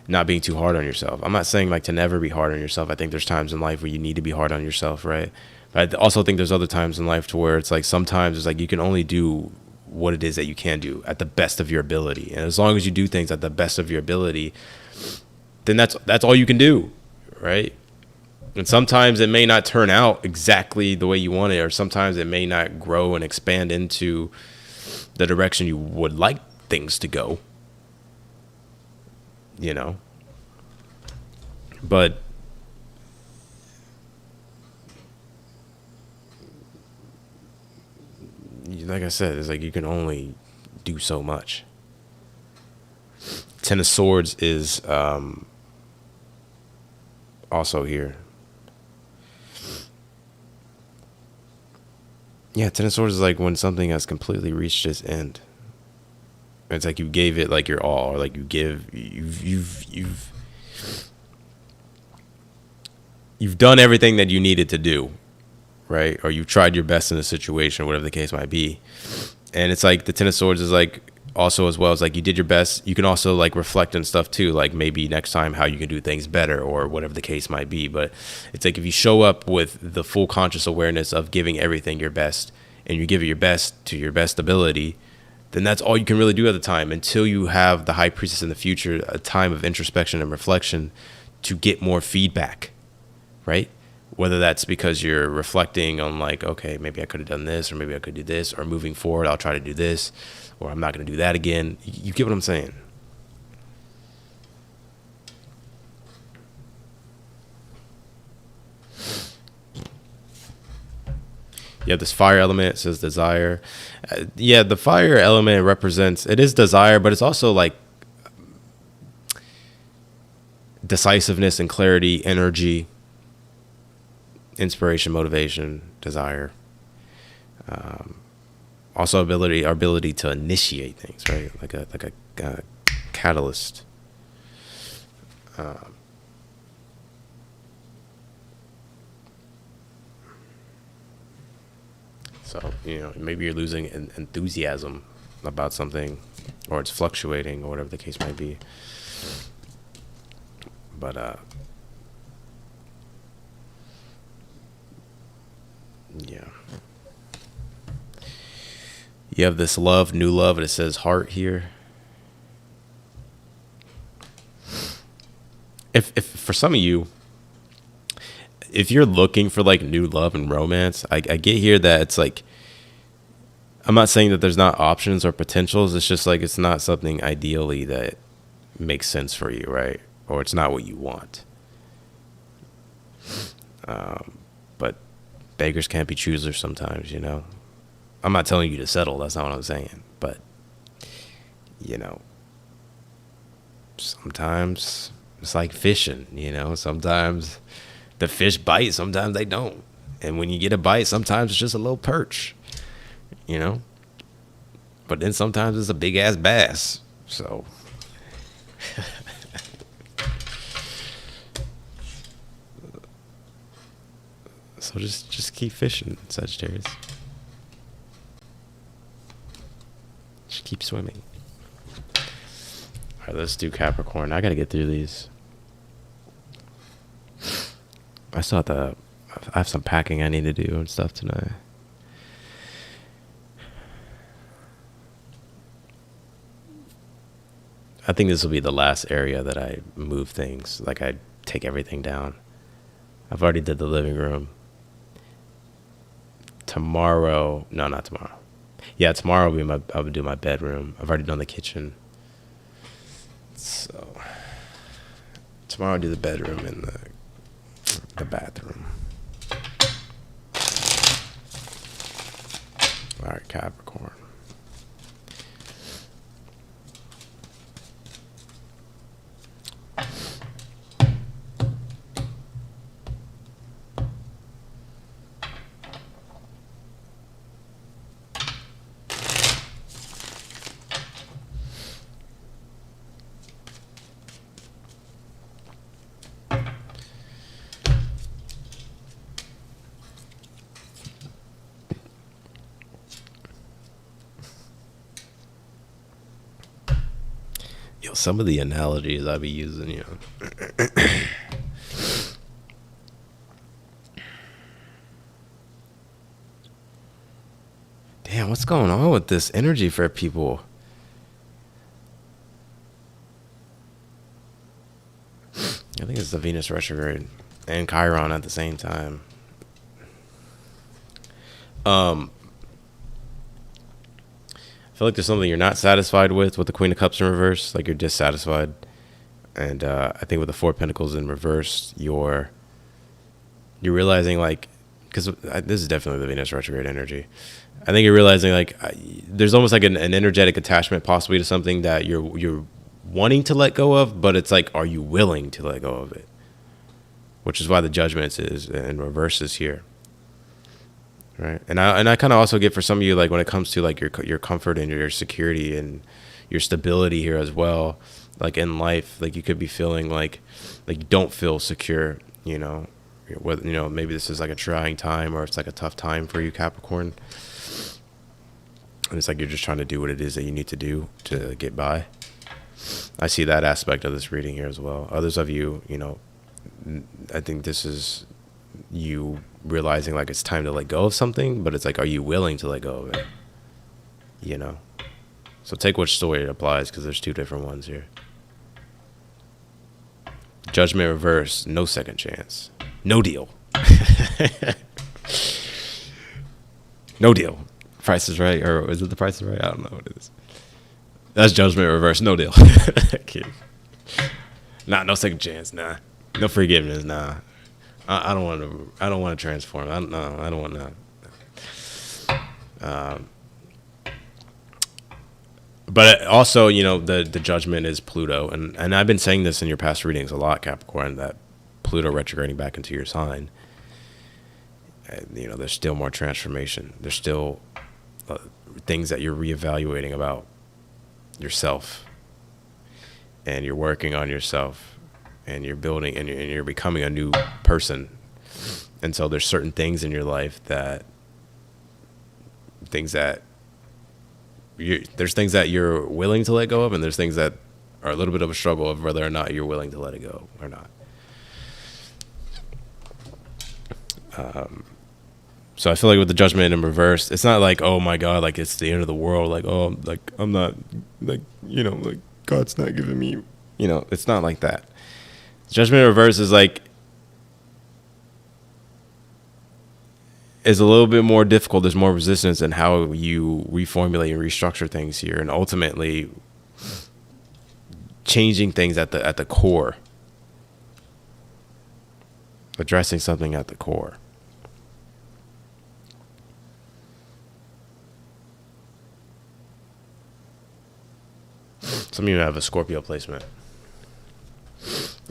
not being too hard on yourself. I'm not saying like to never be hard on yourself. I think there's times in life where you need to be hard on yourself, right? But I also think there's other times in life to where it's like sometimes it's like you can only do what it is that you can do at the best of your ability. And as long as you do things at the best of your ability, then that's all you can do, right? And sometimes it may not turn out exactly the way you want it, or sometimes it may not grow and expand into the direction you would like things to go, But like I said, it's like you can only do so much. Ten of Swords is also here. Yeah, Ten of Swords is like when something has completely reached its end. It's like you gave it like your all, or like you've done everything that you needed to do, right? Or you've tried your best in a situation, whatever the case might be. And it's like the Ten of Swords is like also as well as like you did your best. You can also like reflect and stuff too, like maybe next time how you can do things better or whatever the case might be. But it's like if you show up with the full conscious awareness of giving everything your best and you give it your best to your best ability, then that's all you can really do at the time until you have the High Priestess in the future, a time of introspection and reflection to get more feedback, right? Whether that's because you're reflecting on like, okay, maybe I could have done this, or maybe I could do this, or moving forward, I'll try to do this, or I'm not going to do that again. You get what I'm saying? You have this fire element, it says desire. Yeah, the fire element represents, it is desire, but it's also like decisiveness and clarity, energy, inspiration, motivation, desire. Also our ability to initiate things, right? Like a catalyst. So, maybe you're losing enthusiasm about something, or it's fluctuating, or whatever the case might be. But yeah. You have this love, new love, and it says heart here. If for some of you, if you're looking for like new love and romance, I get here that it's like, I'm not saying that there's not options or potentials. It's just like, it's not something ideally that makes sense for you, right? Or it's not what you want. But beggars can't be choosers sometimes, I'm not telling you to settle. That's not what I'm saying. But, sometimes it's like fishing, sometimes the fish bite, sometimes they don't. And when you get a bite, sometimes it's just a little perch, you know. But then sometimes it's a big ass bass. So so just keep fishing, Sagittarius. Just keep swimming. All right, let's do Capricorn. I gotta get through these. I have some packing I need to do and stuff tonight. I think this will be the last area that I move things. Like I take everything down. I've already did the living room. Tomorrow, no, not tomorrow. Yeah, tomorrow I'll do my bedroom. I've already done the kitchen. So tomorrow I'll do the bedroom and the bathroom. All right, Capricorn. Some of the analogies I be using, you know. Damn, what's going on with this energy for people? I think it's the Venus retrograde and Chiron at the same time. I feel like there's something you're not satisfied with the Queen of Cups in reverse. Like you're dissatisfied. And I think with the Four of Pentacles in reverse, you're realizing like, because this is definitely the Venus retrograde energy. I think you're realizing like there's almost like an energetic attachment possibly to something that you're wanting to let go of, but it's like, are you willing to let go of it? Which is why the Judgment is in reverse is here. Right. And I kind of also get for some of you, like when it comes to like your comfort and your security and your stability here as well, like in life, like you could be feeling like you don't feel secure, you know, whether, you know, maybe this is like a trying time or it's like a tough time for you, Capricorn. And it's like you're just trying to do what it is that you need to do to get by. I see that aspect of this reading here as well. Others of you, you know, I think this is you realizing like it's time to let go of something, but it's like, are you willing to let go of it? You know? So take which story it applies, because there's two different ones here. Judgment reverse, no second chance. No deal. No deal. Price is Right, or is it The Price is Right? I don't know what it is. That's Judgment reverse, no deal. Nah, no second chance, nah. No forgiveness, nah. I don't want to transform. I don't want to. But also, you know, the Judgment is Pluto, and I've been saying this in your past readings a lot, Capricorn, that Pluto retrograding back into your sign. You know, there's still more transformation. There's still things that you're reevaluating about yourself, and you're working on yourself. And you're building and you're becoming a new person. And so there's certain things in your life there's things that you're willing to let go of, and there's things that are a little bit of a struggle of whether or not you're willing to let it go or not. So I feel like with the Judgment in reverse, it's not like, oh my God, like it's the end of the world. Like, oh, like I'm not, like, you know, like God's not giving me, you know, it's not like that. Judgment in reverse is like, is a little bit more difficult. There's more resistance in how you reformulate and restructure things here, and ultimately changing things at the core, addressing something at the core. Some of you have a Scorpio placement.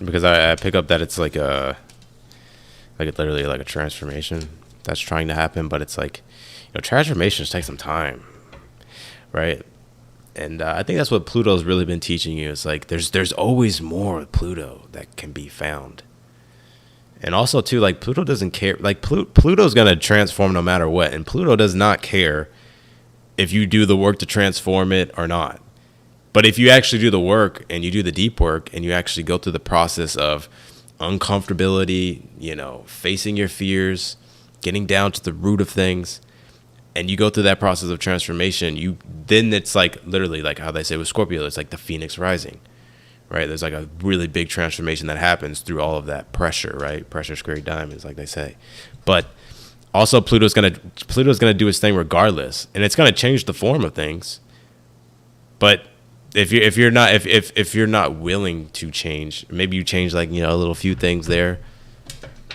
Because I pick up that it's like literally like a transformation that's trying to happen, but it's like, transformations take some time, right? And I think that's what Pluto's really been teaching you. It's like there's always more with Pluto that can be found. And also too, like, Pluto doesn't care. Like, Pluto's gonna transform no matter what, and Pluto does not care if you do the work to transform it or not. But if you actually do the work and you do the deep work and you actually go through the process of uncomfortability, facing your fears, getting down to the root of things, and you go through that process of transformation, then it's like literally like how they say with Scorpio, it's like the phoenix rising, right? There's like a really big transformation that happens through all of that pressure, right? Pressure's great diamonds, like they say. But also Pluto's gonna do its thing regardless, and it's gonna change the form of things. But if you're not willing to change, maybe you change like a little few things there.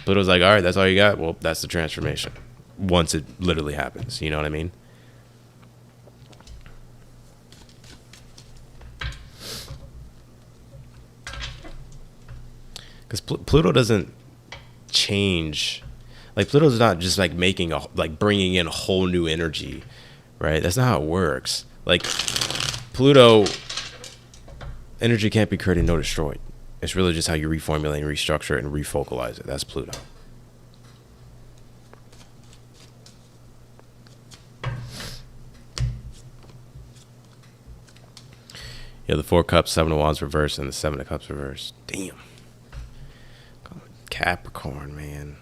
Pluto's like, all right, that's all you got. Well, that's the transformation. Once it literally happens, you know what I mean? Because Pluto doesn't change. Like, Pluto's not just like bringing in a whole new energy, right? That's not how it works. Like, Pluto energy can't be created nor destroyed. It's really just how you reformulate and restructure it and refocalize it. That's Pluto. Yeah, the 4 Cups, 7 of Wands reversed, and the 7 of Cups reversed. Damn. Capricorn, man.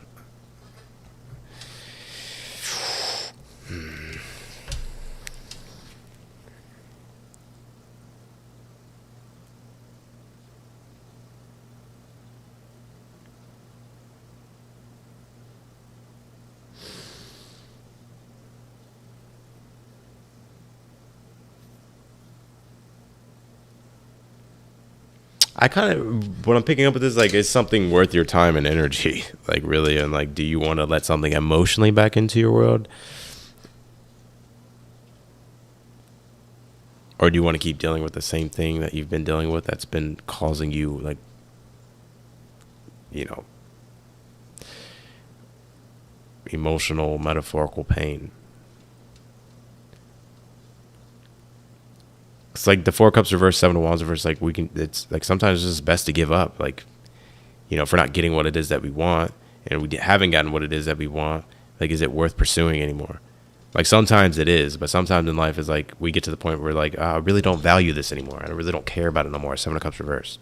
I kind of, what I'm picking up with this, like, is something worth your time and energy, like, really, and like, do you want to let something emotionally back into your world, or do you want to keep dealing with the same thing that you've been dealing with that's been causing you, like, emotional, metaphorical pain? It's like the 4 Cups reverse, 7 of Wands reverse. Like, it's like sometimes it's just best to give up. Like, if we're not getting what it is that we want, and we haven't gotten what it is that we want, like, is it worth pursuing anymore? Like, sometimes it is, but sometimes in life is like we get to the point where we're like, I really don't value this anymore. I really don't care about it no more. 7 of Cups reverse.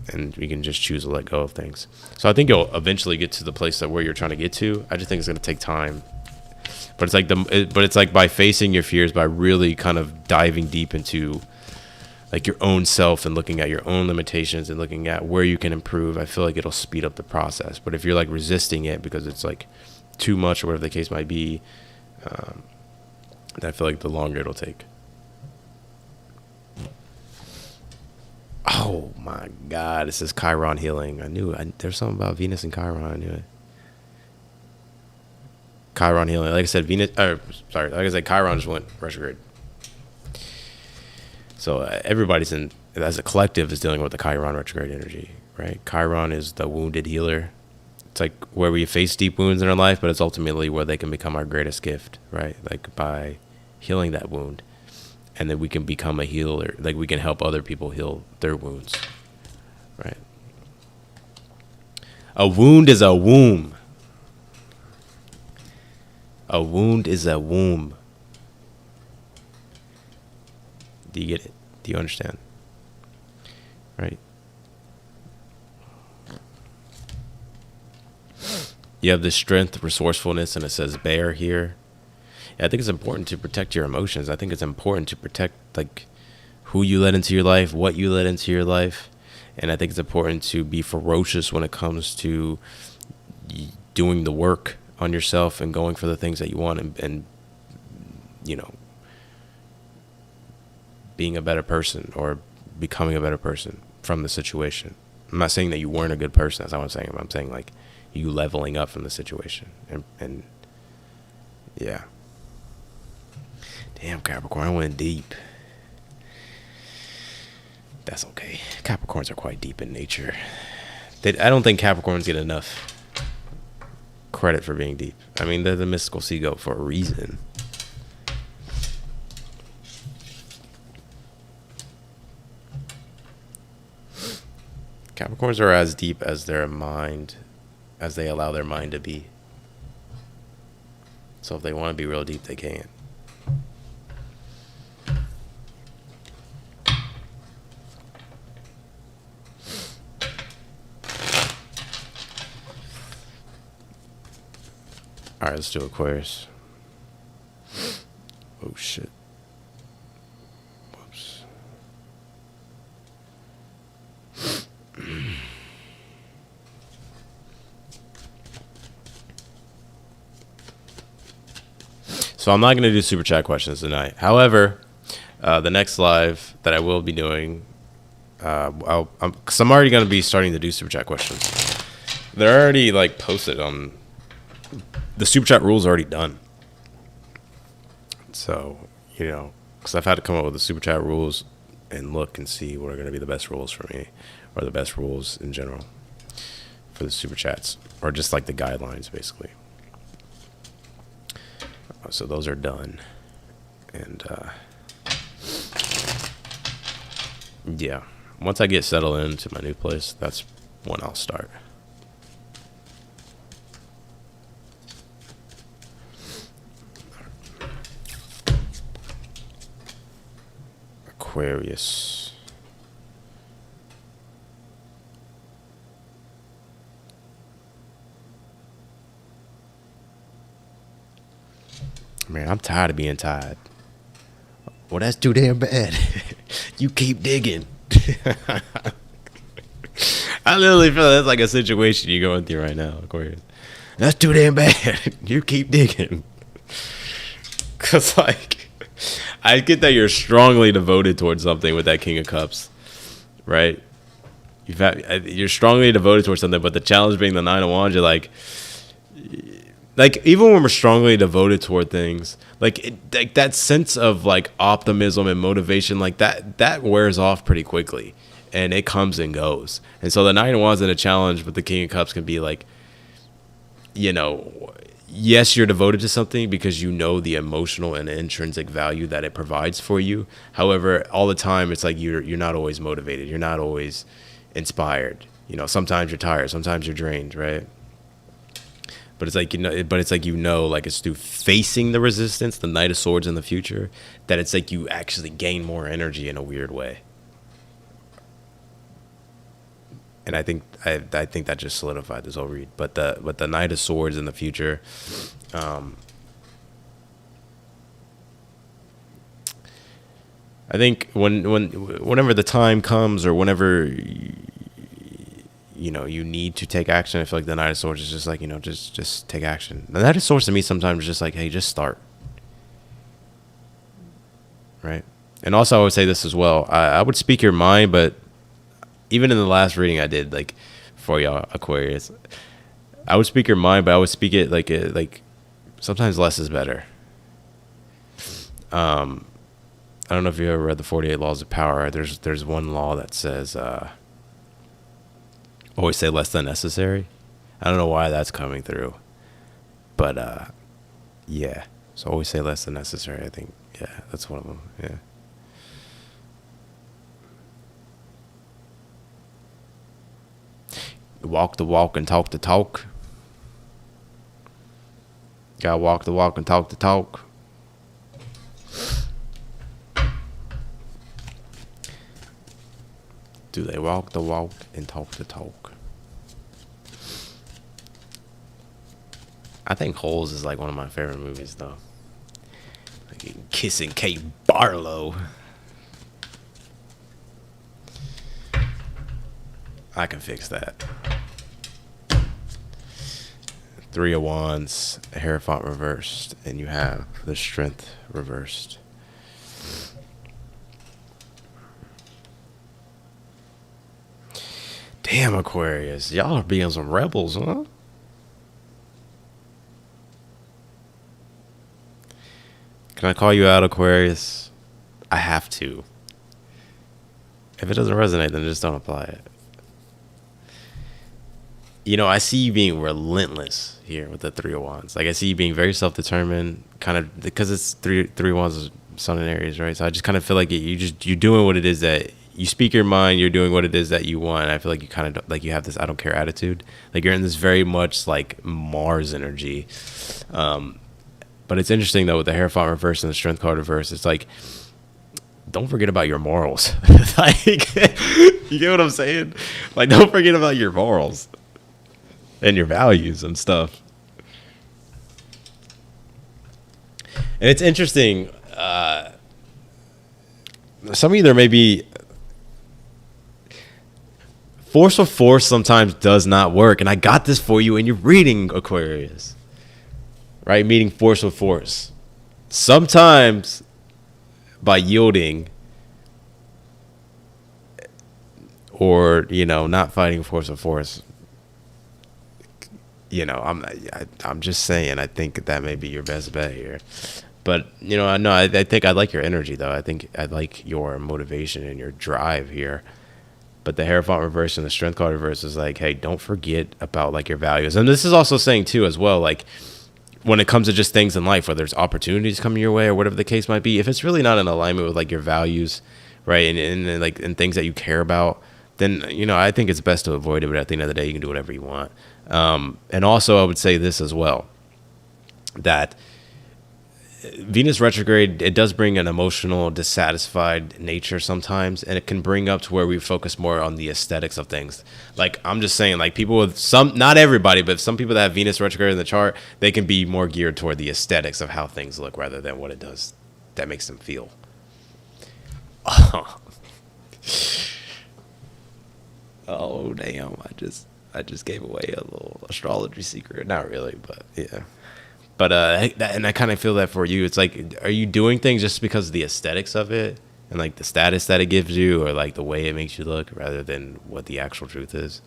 And we can just choose to let go of things. So I think you'll eventually get to the place that where you're trying to get to. I just think it's going to take time. But it's like by facing your fears, by really kind of diving deep into like your own self and looking at your own limitations and looking at where you can improve, I feel like it'll speed up the process. But if you're like resisting it because it's like too much or whatever the case might be, I feel like the longer it'll take. Oh my God, this is Chiron healing. I knew it. There's something about Venus and Chiron. I knew it. Chiron healing. Like I said, Chiron just went retrograde. So everybody's as a collective is dealing with the Chiron retrograde energy, right? Chiron is the wounded healer. It's like where we face deep wounds in our life, but it's ultimately where they can become our greatest gift, right? Like by healing that wound. And then we can become a healer. Like we can help other people heal their wounds, right? A wound is a womb. A wound is a womb. Do you get it? Do you understand? Right? You have this strength, resourcefulness, and it says bear here. I think it's important to protect your emotions. I think it's important to protect like who you let into your life, what you let into your life. And I think it's important to be ferocious when it comes to doing the work on yourself and going for the things that you want and you know, being a better person or becoming a better person from the situation. I'm not saying that you weren't a good person. That's not what I'm saying. I'm saying like you leveling up from the situation and yeah. Damn, Capricorn, I went deep. That's okay. Capricorns are quite deep in nature. I don't think Capricorns get enough credit for being deep. I mean, they're the mystical sea goat for a reason. Capricorns are as deep as their mind, as they allow their mind to be. So if they want to be real deep, they can. All right, let's do Aquarius. Oh, shit. Whoops. So I'm not going to do super chat questions tonight. However, the next live that I will be doing, because I'm already going to be starting to do super chat questions. They're already like posted on the super chat rules, already done. So, you know, because I've had to come up with the super chat rules and look and see what are going to be the best rules for me, or the best rules in general for the super chats, or just like the guidelines basically. So those are done. And yeah, once I get settled into my new place, that's when I'll start. Aquarius. Man, I'm tired of being tired. Well, that's too damn bad. You keep digging. I literally feel that's like a situation you're going through right now, Aquarius. That's too damn bad. You keep digging. Because, like, I get that you're strongly devoted towards something with that King of Cups, right? You're strongly devoted towards something, but the challenge being the Nine of Wands, you're like even when we're strongly devoted toward things, like that sense of like optimism and motivation, like that wears off pretty quickly, and it comes and goes. And so the Nine of Wands in a challenge with the King of Cups can be like, you know, yes, you're devoted to something because you know the emotional and intrinsic value that it provides for you. However, all the time it's like you're not always motivated, you're not always inspired. You know, sometimes you're tired, sometimes you're drained, right? But it's like, like it's through facing the resistance, the Knight of Swords in the future, that it's like you actually gain more energy in a weird way. And I think that just solidified this whole read. But the Knight of Swords in the future, I think whenever the time comes, or whenever you know you need to take action, I feel like the Knight of Swords is just like, you know, just take action. The Knight of Swords to me sometimes is just like, hey, just start, right? And also I would say this as well. I would speak your mind, but even in the last reading I did, like for y'all Aquarius, I would speak your mind, but I would speak it like sometimes less is better. I don't know if you ever read the 48 Laws of Power. There's one law that says always say less than necessary. I don't know why that's coming through, but yeah. So always say less than necessary. I think, yeah, that's one of them. Yeah. Walk the walk and talk the talk. Gotta walk the walk and talk the talk. Do they walk the walk and talk the talk? I think Holes is like one of my favorite movies, though. Like kissing Kate Barlow. I can fix that. Three of Wands, Hierophant reversed, and you have the Strength reversed. Damn, Aquarius, y'all are being some rebels, huh? Can I call you out, Aquarius? I have to. If it doesn't resonate, then just don't apply it. you know, I see you being relentless here with the Three of Wands. Like I see you being very self-determined, kind of because it's three of Wands is Sun and Aries, right? So I just kind of feel like you're doing what it is that you speak your mind. You're doing what it is that you want. I feel like you kind of like you have this I don't care attitude. Like you're in this very much like Mars energy. But it's interesting though with the Hierophant reverse and the Strength card reverse. It's like, don't forget about your morals. Like, you get what I'm saying? Like, don't forget about your morals and your values and stuff. And it's interesting. Some of you there may be force of force sometimes does not work. And I got this for you in your reading, Aquarius. Right? Meeting force with force. Sometimes by yielding or, you know, not fighting force with force, you know, I'm just saying, I think that may be your best bet here. But, you know, I think I like your energy, though. I think I like your motivation and your drive here. But the Hierophant reverse and the Strength card reverse is like, hey, don't forget about, like, your values. And this is also saying, too, as well, like, when it comes to just things in life, whether there's opportunities coming your way or whatever the case might be, if it's really not in alignment with, like, your values, right, and like, and things that you care about, then, you know, I think it's best to avoid it. But at the end of the day, you can do whatever you want. And also, I would say this as well, that Venus retrograde, it does bring an emotional, dissatisfied nature sometimes, and it can bring up to where we focus more on the aesthetics of things. Like, I'm just saying, like, people with some, not everybody, but some people that have Venus retrograde in the chart, they can be more geared toward the aesthetics of how things look rather than what it does that makes them feel. Oh, damn. I just gave away a little astrology secret. Not really, but yeah. But and I kind of feel that for you. It's like, are you doing things just because of the aesthetics of it and like the status that it gives you, or like the way it makes you look, rather than what the actual truth is?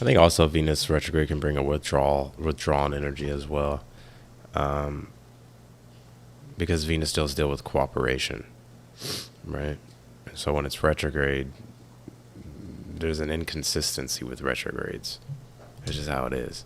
I think also Venus retrograde can bring a withdrawn energy as well, because Venus does deal with cooperation, right? So when it's retrograde, there's an inconsistency with retrogrades. It's just how it is.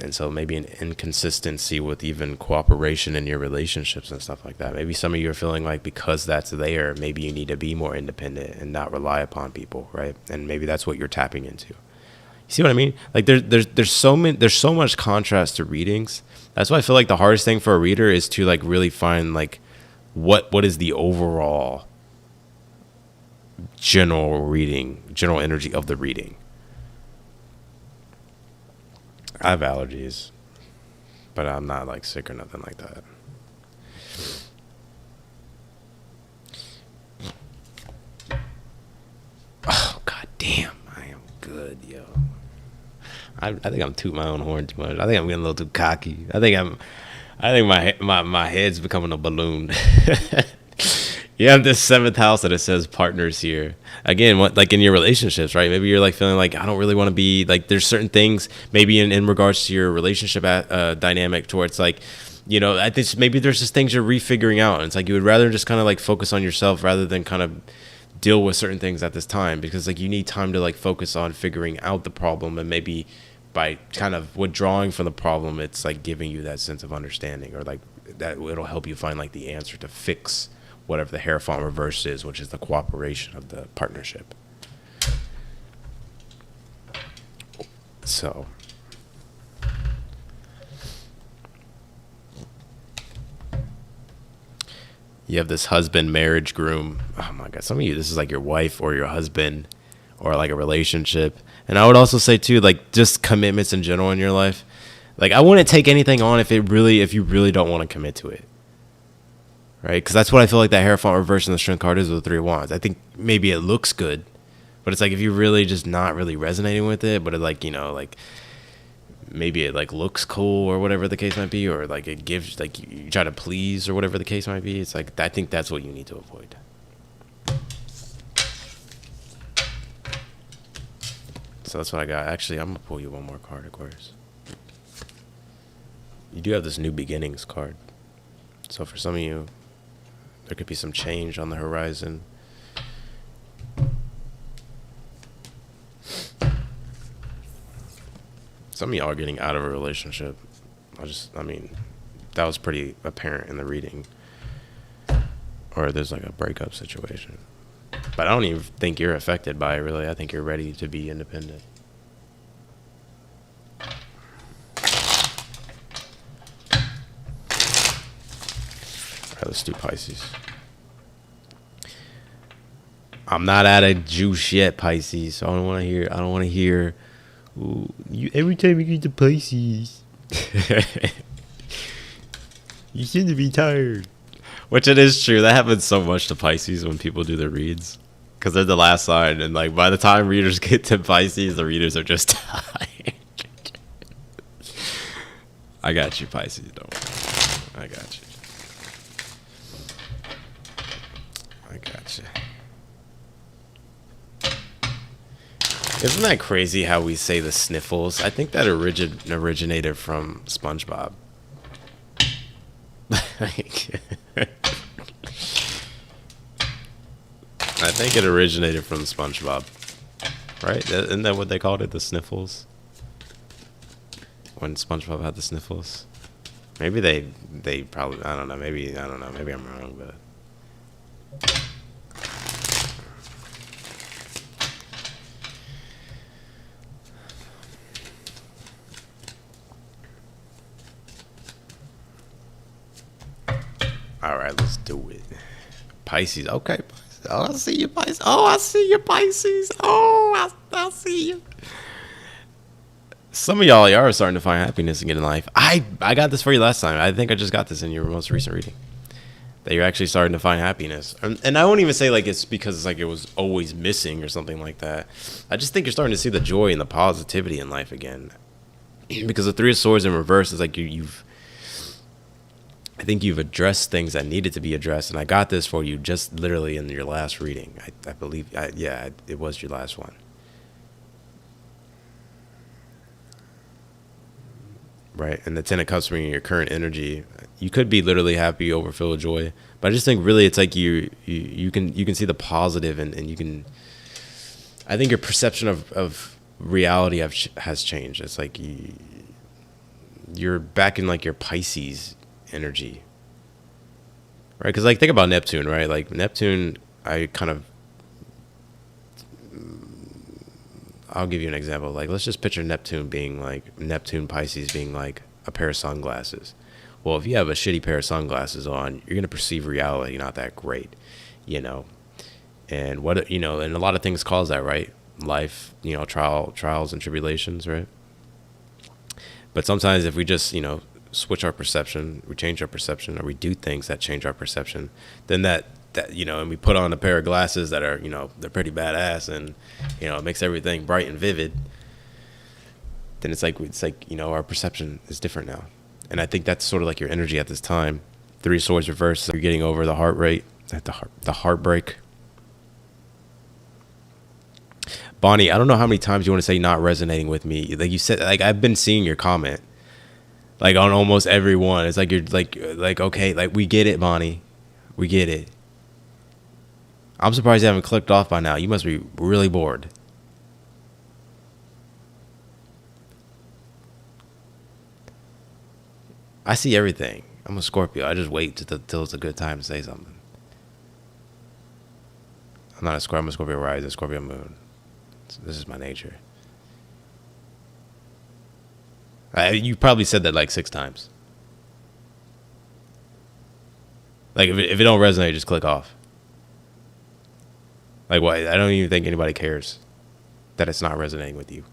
And so maybe an inconsistency with even cooperation in your relationships and stuff like that. Maybe some of you are feeling like because that's there, maybe you need to be more independent and not rely upon people, right? And maybe that's what you're tapping into. You see what I mean? Like there's so much contrast to readings. That's why I feel like the hardest thing for a reader is to like really find like what is the overall general energy of the reading. I have allergies, but I'm not like sick or nothing like that. Oh, god damn, I am good, yo. I think I'm tooting my own horn too much. I think I'm getting a little too cocky. I think my head's becoming a balloon. You have this 7th house that it says partners here. Again, what, like in your relationships, right? Maybe you're like feeling like, I don't really want to be like, there's certain things maybe in regards to your relationship dynamic towards like, you know, I think maybe there's just things you're refiguring out. And it's like, you would rather just kind of like focus on yourself rather than kind of deal with certain things at this time, because like you need time to like focus on figuring out the problem, and maybe by kind of withdrawing from the problem, it's like giving you that sense of understanding, or like that it'll help you find like the answer to fix whatever the Hierophant reverse is, which is the cooperation of the partnership. So you have this husband, marriage, groom. Oh my God. Some of you, this is like your wife or your husband or like a relationship. And I would also say too, like just commitments in general in your life. Like I wouldn't take anything on if you really don't want to commit to it. Right? Because that's what I feel like that Hierophant reverse in the Strength card is with the 3 of Wands. I think maybe it looks good, But it's like if you're really just not really resonating with it, but it like, you know, like maybe it like looks cool or whatever the case might be, or like it gives, like you try to please or whatever the case might be. It's like, I think that's what you need to avoid. So that's what I got. Actually, I'm gonna pull you one more card, Aquarius. You do have this new beginnings card. So for some of you, there could be some change on the horizon. Some of y'all are getting out of a relationship. I mean, that was pretty apparent in the reading. Or there's like a breakup situation. But I don't even think you're affected by it, really. I think you're ready to be independent. All right, let's do Pisces. I'm not out of juice yet, Pisces. So I don't want to hear. Ooh, every time you get to Pisces, you seem to be tired. Which it is true. That happens so much to Pisces when people do their reads. Because they're the last sign. And like by the time readers get to Pisces, the readers are just tired. I got you, Pisces. Don't worry. I got you. I got you. Isn't that crazy how we say the sniffles? I think that originated from SpongeBob. I think it originated from SpongeBob. Right? Isn't that what they called it? The sniffles? When SpongeBob had the sniffles? Maybe they probably, I don't know. Maybe I'm wrong, but. All right, let's do it. Pisces. Okay. Oh, I see you, Pisces. Oh, I see you, Pisces. Oh, I see you. Some of y'all are starting to find happiness again in life. I got this for you last time. I think I just got this in your most recent reading. That you're actually starting to find happiness. And I won't even say like it's because it's like it was always missing or something like that. I just think you're starting to see the joy and the positivity in life again. Because the Three of Swords in reverse is like I think you've addressed things that needed to be addressed, and I got this for you just literally in your last reading. I believe, yeah, it was your last one. Right, and the Ten of Cups being your current energy, you could be literally happy, overfilled with joy, but I just think really it's like you can see the positive, and you can. I think your perception of reality has changed. It's like you're back in like your Pisces energy, right? Because like think about Neptune, right? Like Neptune, I'll give you an example. Like let's just picture Neptune Pisces being like a pair of sunglasses. Well, if you have a shitty pair of sunglasses on, you're gonna perceive reality not that great, you know. And and a lot of things cause that, right? Life, trials and tribulations, right? But sometimes if we just switch our perception, we change our perception, or we do things that change our perception, then that and we put on a pair of glasses that are they're pretty badass, and it makes everything bright and vivid, then it's like our perception is different now. And I think that's sort of like your energy at this time. Three of Swords reverse, you're getting over the the heartbreak. Bonnie, I don't know how many times you want to say not resonating with me. Like you said, like I've been seeing your comment like on almost every one. It's like you're like okay, like we get it, Bonnie, we get it. I'm surprised you haven't clicked off by now. You must be really bored. I see everything. I'm a Scorpio. I just wait till it's a good time to say something. I'm not a Scorpio. I'm a Scorpio rising, Scorpio moon. This is my nature. You probably said that like 6 times. Like if it don't resonate, just click off. Like why? I don't even think anybody cares that it's not resonating with you.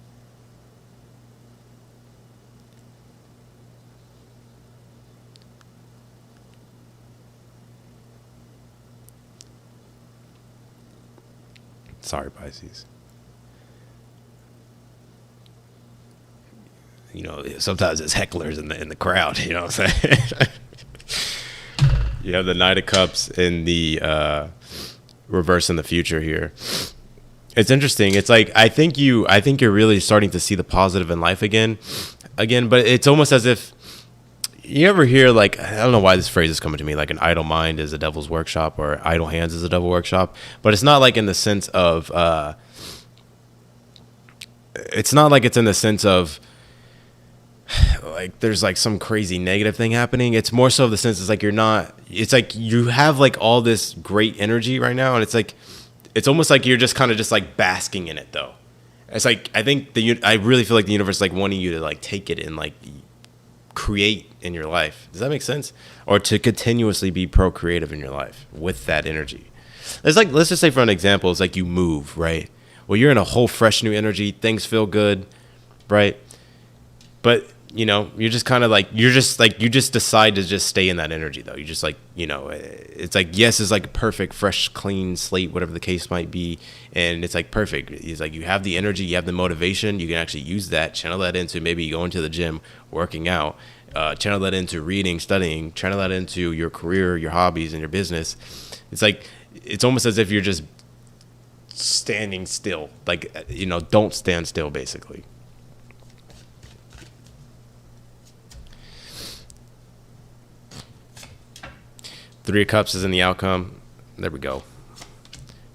Sorry, Pisces. sometimes it's hecklers in the crowd. You know what I'm saying? You have the Knight of Cups in the reverse in the future here. It's interesting. It's like I think you're really starting to see the positive in life again, but it's almost as if you ever hear, like, I don't know why this phrase is coming to me, like an idle mind is a devil's workshop or idle hands is a devil's workshop, but it's not like in the sense of it's not like it's in the sense of like there's like some crazy negative thing happening. It's more so the sense it's like it's like you have like all this great energy right now, and it's like it's almost like you're just kind of just like basking in it though. It's like I really feel like the universe is like wanting you to like take it and like create in your life. Does that make sense? Or to continuously be procreative in your life with that energy. It's like, let's just say for an example, it's like you move, right? Well, you're in a whole fresh new energy. Things feel good, right? But you're just kind of like, you just decide to just stay in that energy though. You just like, it's like, yes, it's like perfect, fresh, clean slate, whatever the case might be. And it's like perfect. It's like you have the energy, you have the motivation. You can actually use that, channel that into maybe going to the gym, working out, channel that into reading, studying, channel that into your career, your hobbies, and your business. It's like, it's almost as if you're just standing still. Like, don't stand still, basically. Three of Cups is in the outcome. There we go.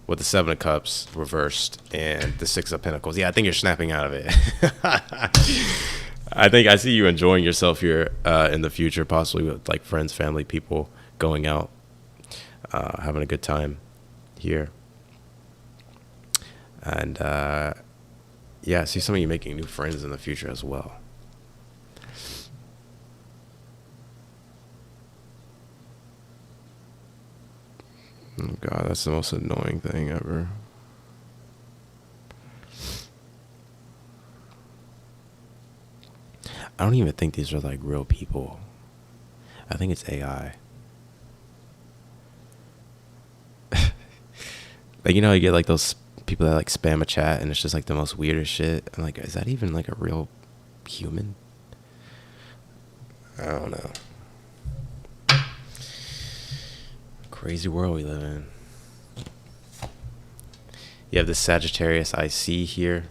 With the Seven of Cups reversed and the Six of Pentacles. Yeah, I think you're snapping out of it. I see you enjoying yourself here in the future, possibly with like friends, family, people, going out, having a good time here. And I see some of you making new friends in the future as well. Oh God, that's the most annoying thing ever. I don't even think these are like real people. I think it's AI. Like, you get like those people that like spam a chat and it's just like the most weirdest shit. I'm like, is that even like a real human? I don't know. Crazy world we live in. You have the Sagittarius IC here.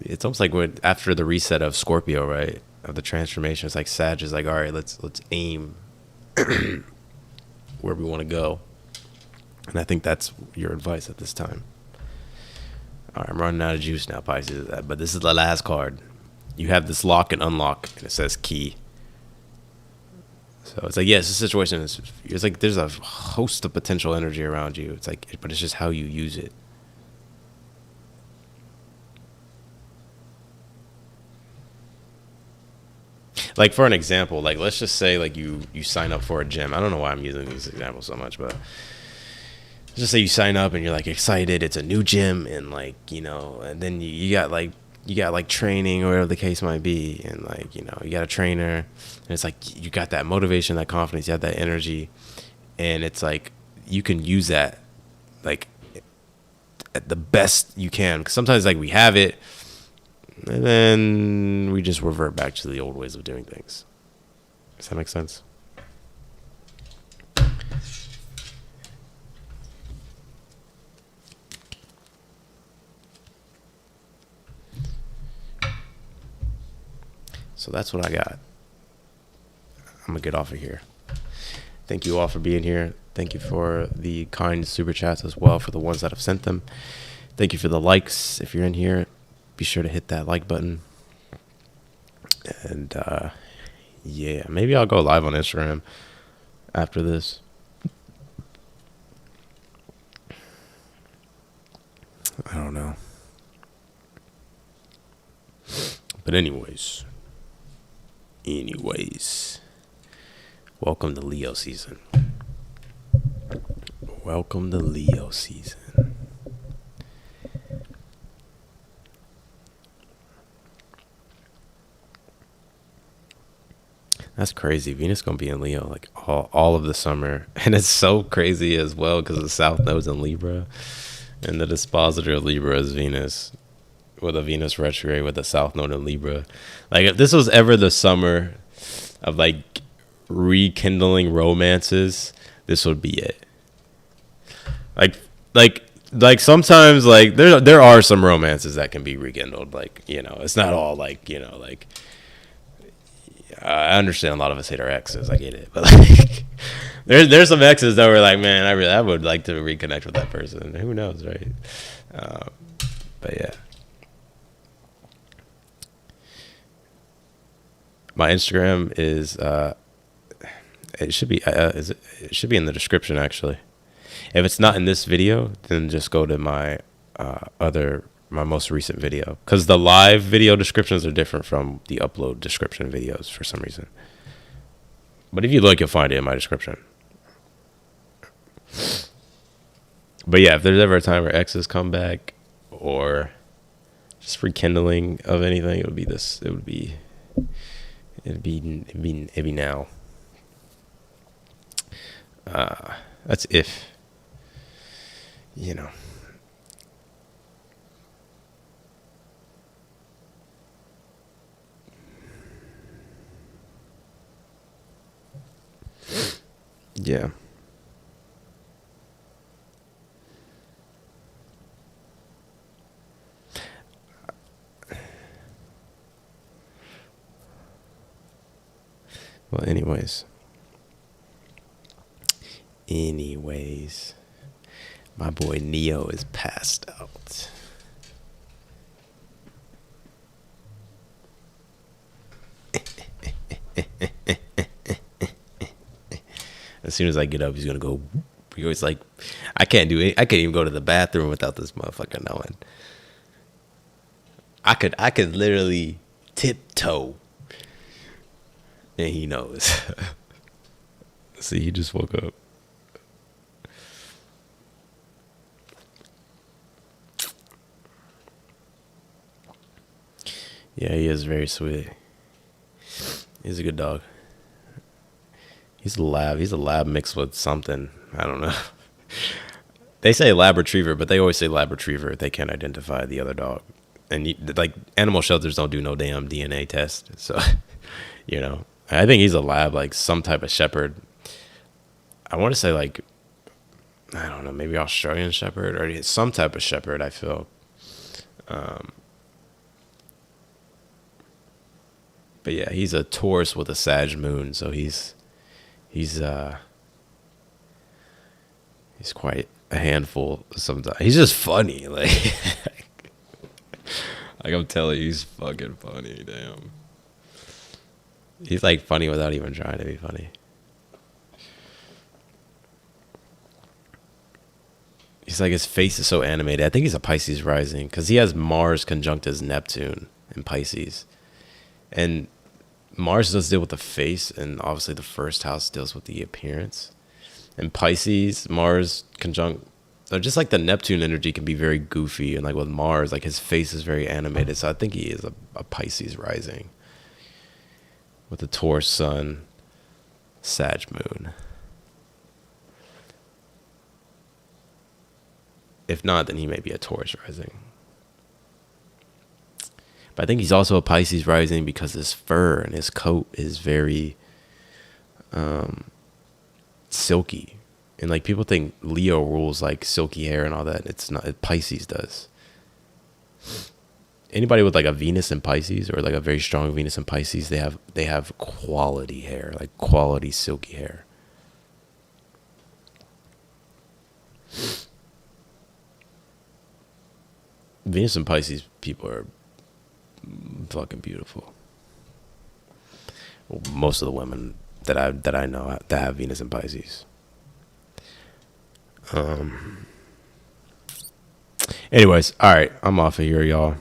It's almost like after the reset of Scorpio, right? Of the transformation, it's like Sag is like, all right, let's aim where we want to go. And I think that's your advice at this time. All right, I'm running out of juice now, Pisces. But this is the last card. You have this lock and unlock, and it says key. So it's like, yes, the situation is, it's like there's a host of potential energy around you. It's like, but it's just how you use it. Like, for an example, like, let's just say like you sign up for a gym. I don't know why I'm using these examples so much, but let's just say you sign up and you're like excited. It's a new gym, and like, and then you got like training or whatever the case might be, and like, you got a trainer, and it's like you got that motivation, that confidence, you have that energy, and it's like you can use that like at the best you can, because sometimes like we have it and then we just revert back to the old ways of doing things. Does that make sense? So that's what I got. I'm going to get off of here. Thank you all for being here. Thank you for the kind super chats as well, for the ones that have sent them. Thank you for the likes. If you're in here, be sure to hit that like button. And maybe I'll go live on Instagram after this. I don't know. But anyways, welcome to Leo season. Welcome to Leo season. That's crazy. Venus gonna be in Leo like all of the summer, and it's so crazy as well because the South Node's in Libra, and the dispositor of Libra is Venus. with a Venus retrograde with a South Node in Libra. Like if this was ever the summer of like rekindling romances, this would be it. Like like sometimes like there are some romances that can be rekindled. Like, you know, it's not all like, you know, like I understand a lot of us hate our exes. I get it, but like there's some exes that were like, man, I would like to reconnect with that person. Who knows, right? But yeah, my Instagram is it should be it should be in the description actually. If it's not in this video, then just go to my my most recent video, because the live video descriptions are different from the upload description videos for some reason. But if you look, you'll find it in my description. But yeah, if there's ever a time where exes come back or just rekindling of anything, it would be this. It'd be now. That's if, you know. Yeah. Well, anyways, my boy Neo is passed out. As soon as I get up, he's gonna go. He's like, I can't do it. I can't even go to the bathroom without this motherfucker knowing. I could literally tiptoe, and he knows. See, he just woke up. Yeah, he is very sweet. He's a good dog. He's a lab. He's a lab mixed with something. I don't know. They say lab retriever, but they always say lab retriever. They can't identify the other dog. And like animal shelters don't do no damn DNA test. So, you know, I think he's a lab, like some type of shepherd. I want to say like, I don't know, maybe Australian shepherd or some type of shepherd, I feel. But yeah, he's a Taurus with a Sag moon, so he's quite a handful sometimes. He's just funny, like like I'm telling you, he's fucking funny. Damn, he's like funny without even trying to be funny. He's like, his face is so animated. I think he's a Pisces rising because he has Mars conjunct his Neptune in Pisces, and Mars does deal with the face, and obviously the first house deals with the appearance. And Pisces, Mars conjunct, or just like the Neptune energy can be very goofy, and like with Mars, like his face is very animated. So I think he is a Pisces rising with the Taurus sun, Sag moon. If not, then he may be a Taurus rising. But I think he's also a Pisces rising because his fur and his coat is very silky. And like people think Leo rules like silky hair and all that. It's not. Pisces does. Anybody with like a Venus in Pisces or like a very strong Venus in Pisces, they have quality hair, like quality silky hair. Venus and Pisces people are fucking beautiful. Well, most of the women that I know that have Venus and Pisces. Anyways, all right, I'm off of here, y'all.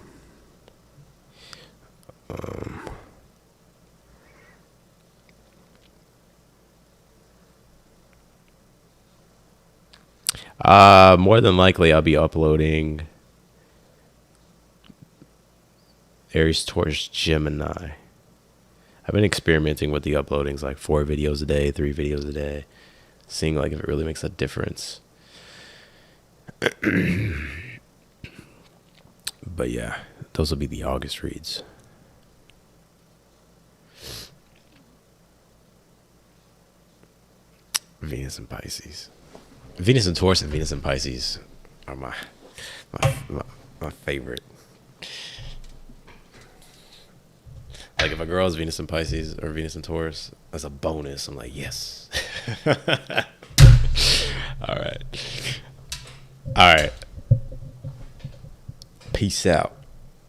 More than likely I'll be uploading Aries, Taurus, Gemini. I've been experimenting with the uploadings, like 4 videos a day, 3 videos a day, seeing like if it really makes a difference. But yeah, those will be the August reads. Venus and Pisces. Venus and Taurus and Venus and Pisces are my favorite. Like if a girl is Venus and Pisces or Venus and Taurus, that's a bonus. I'm like, yes. All right. Peace out.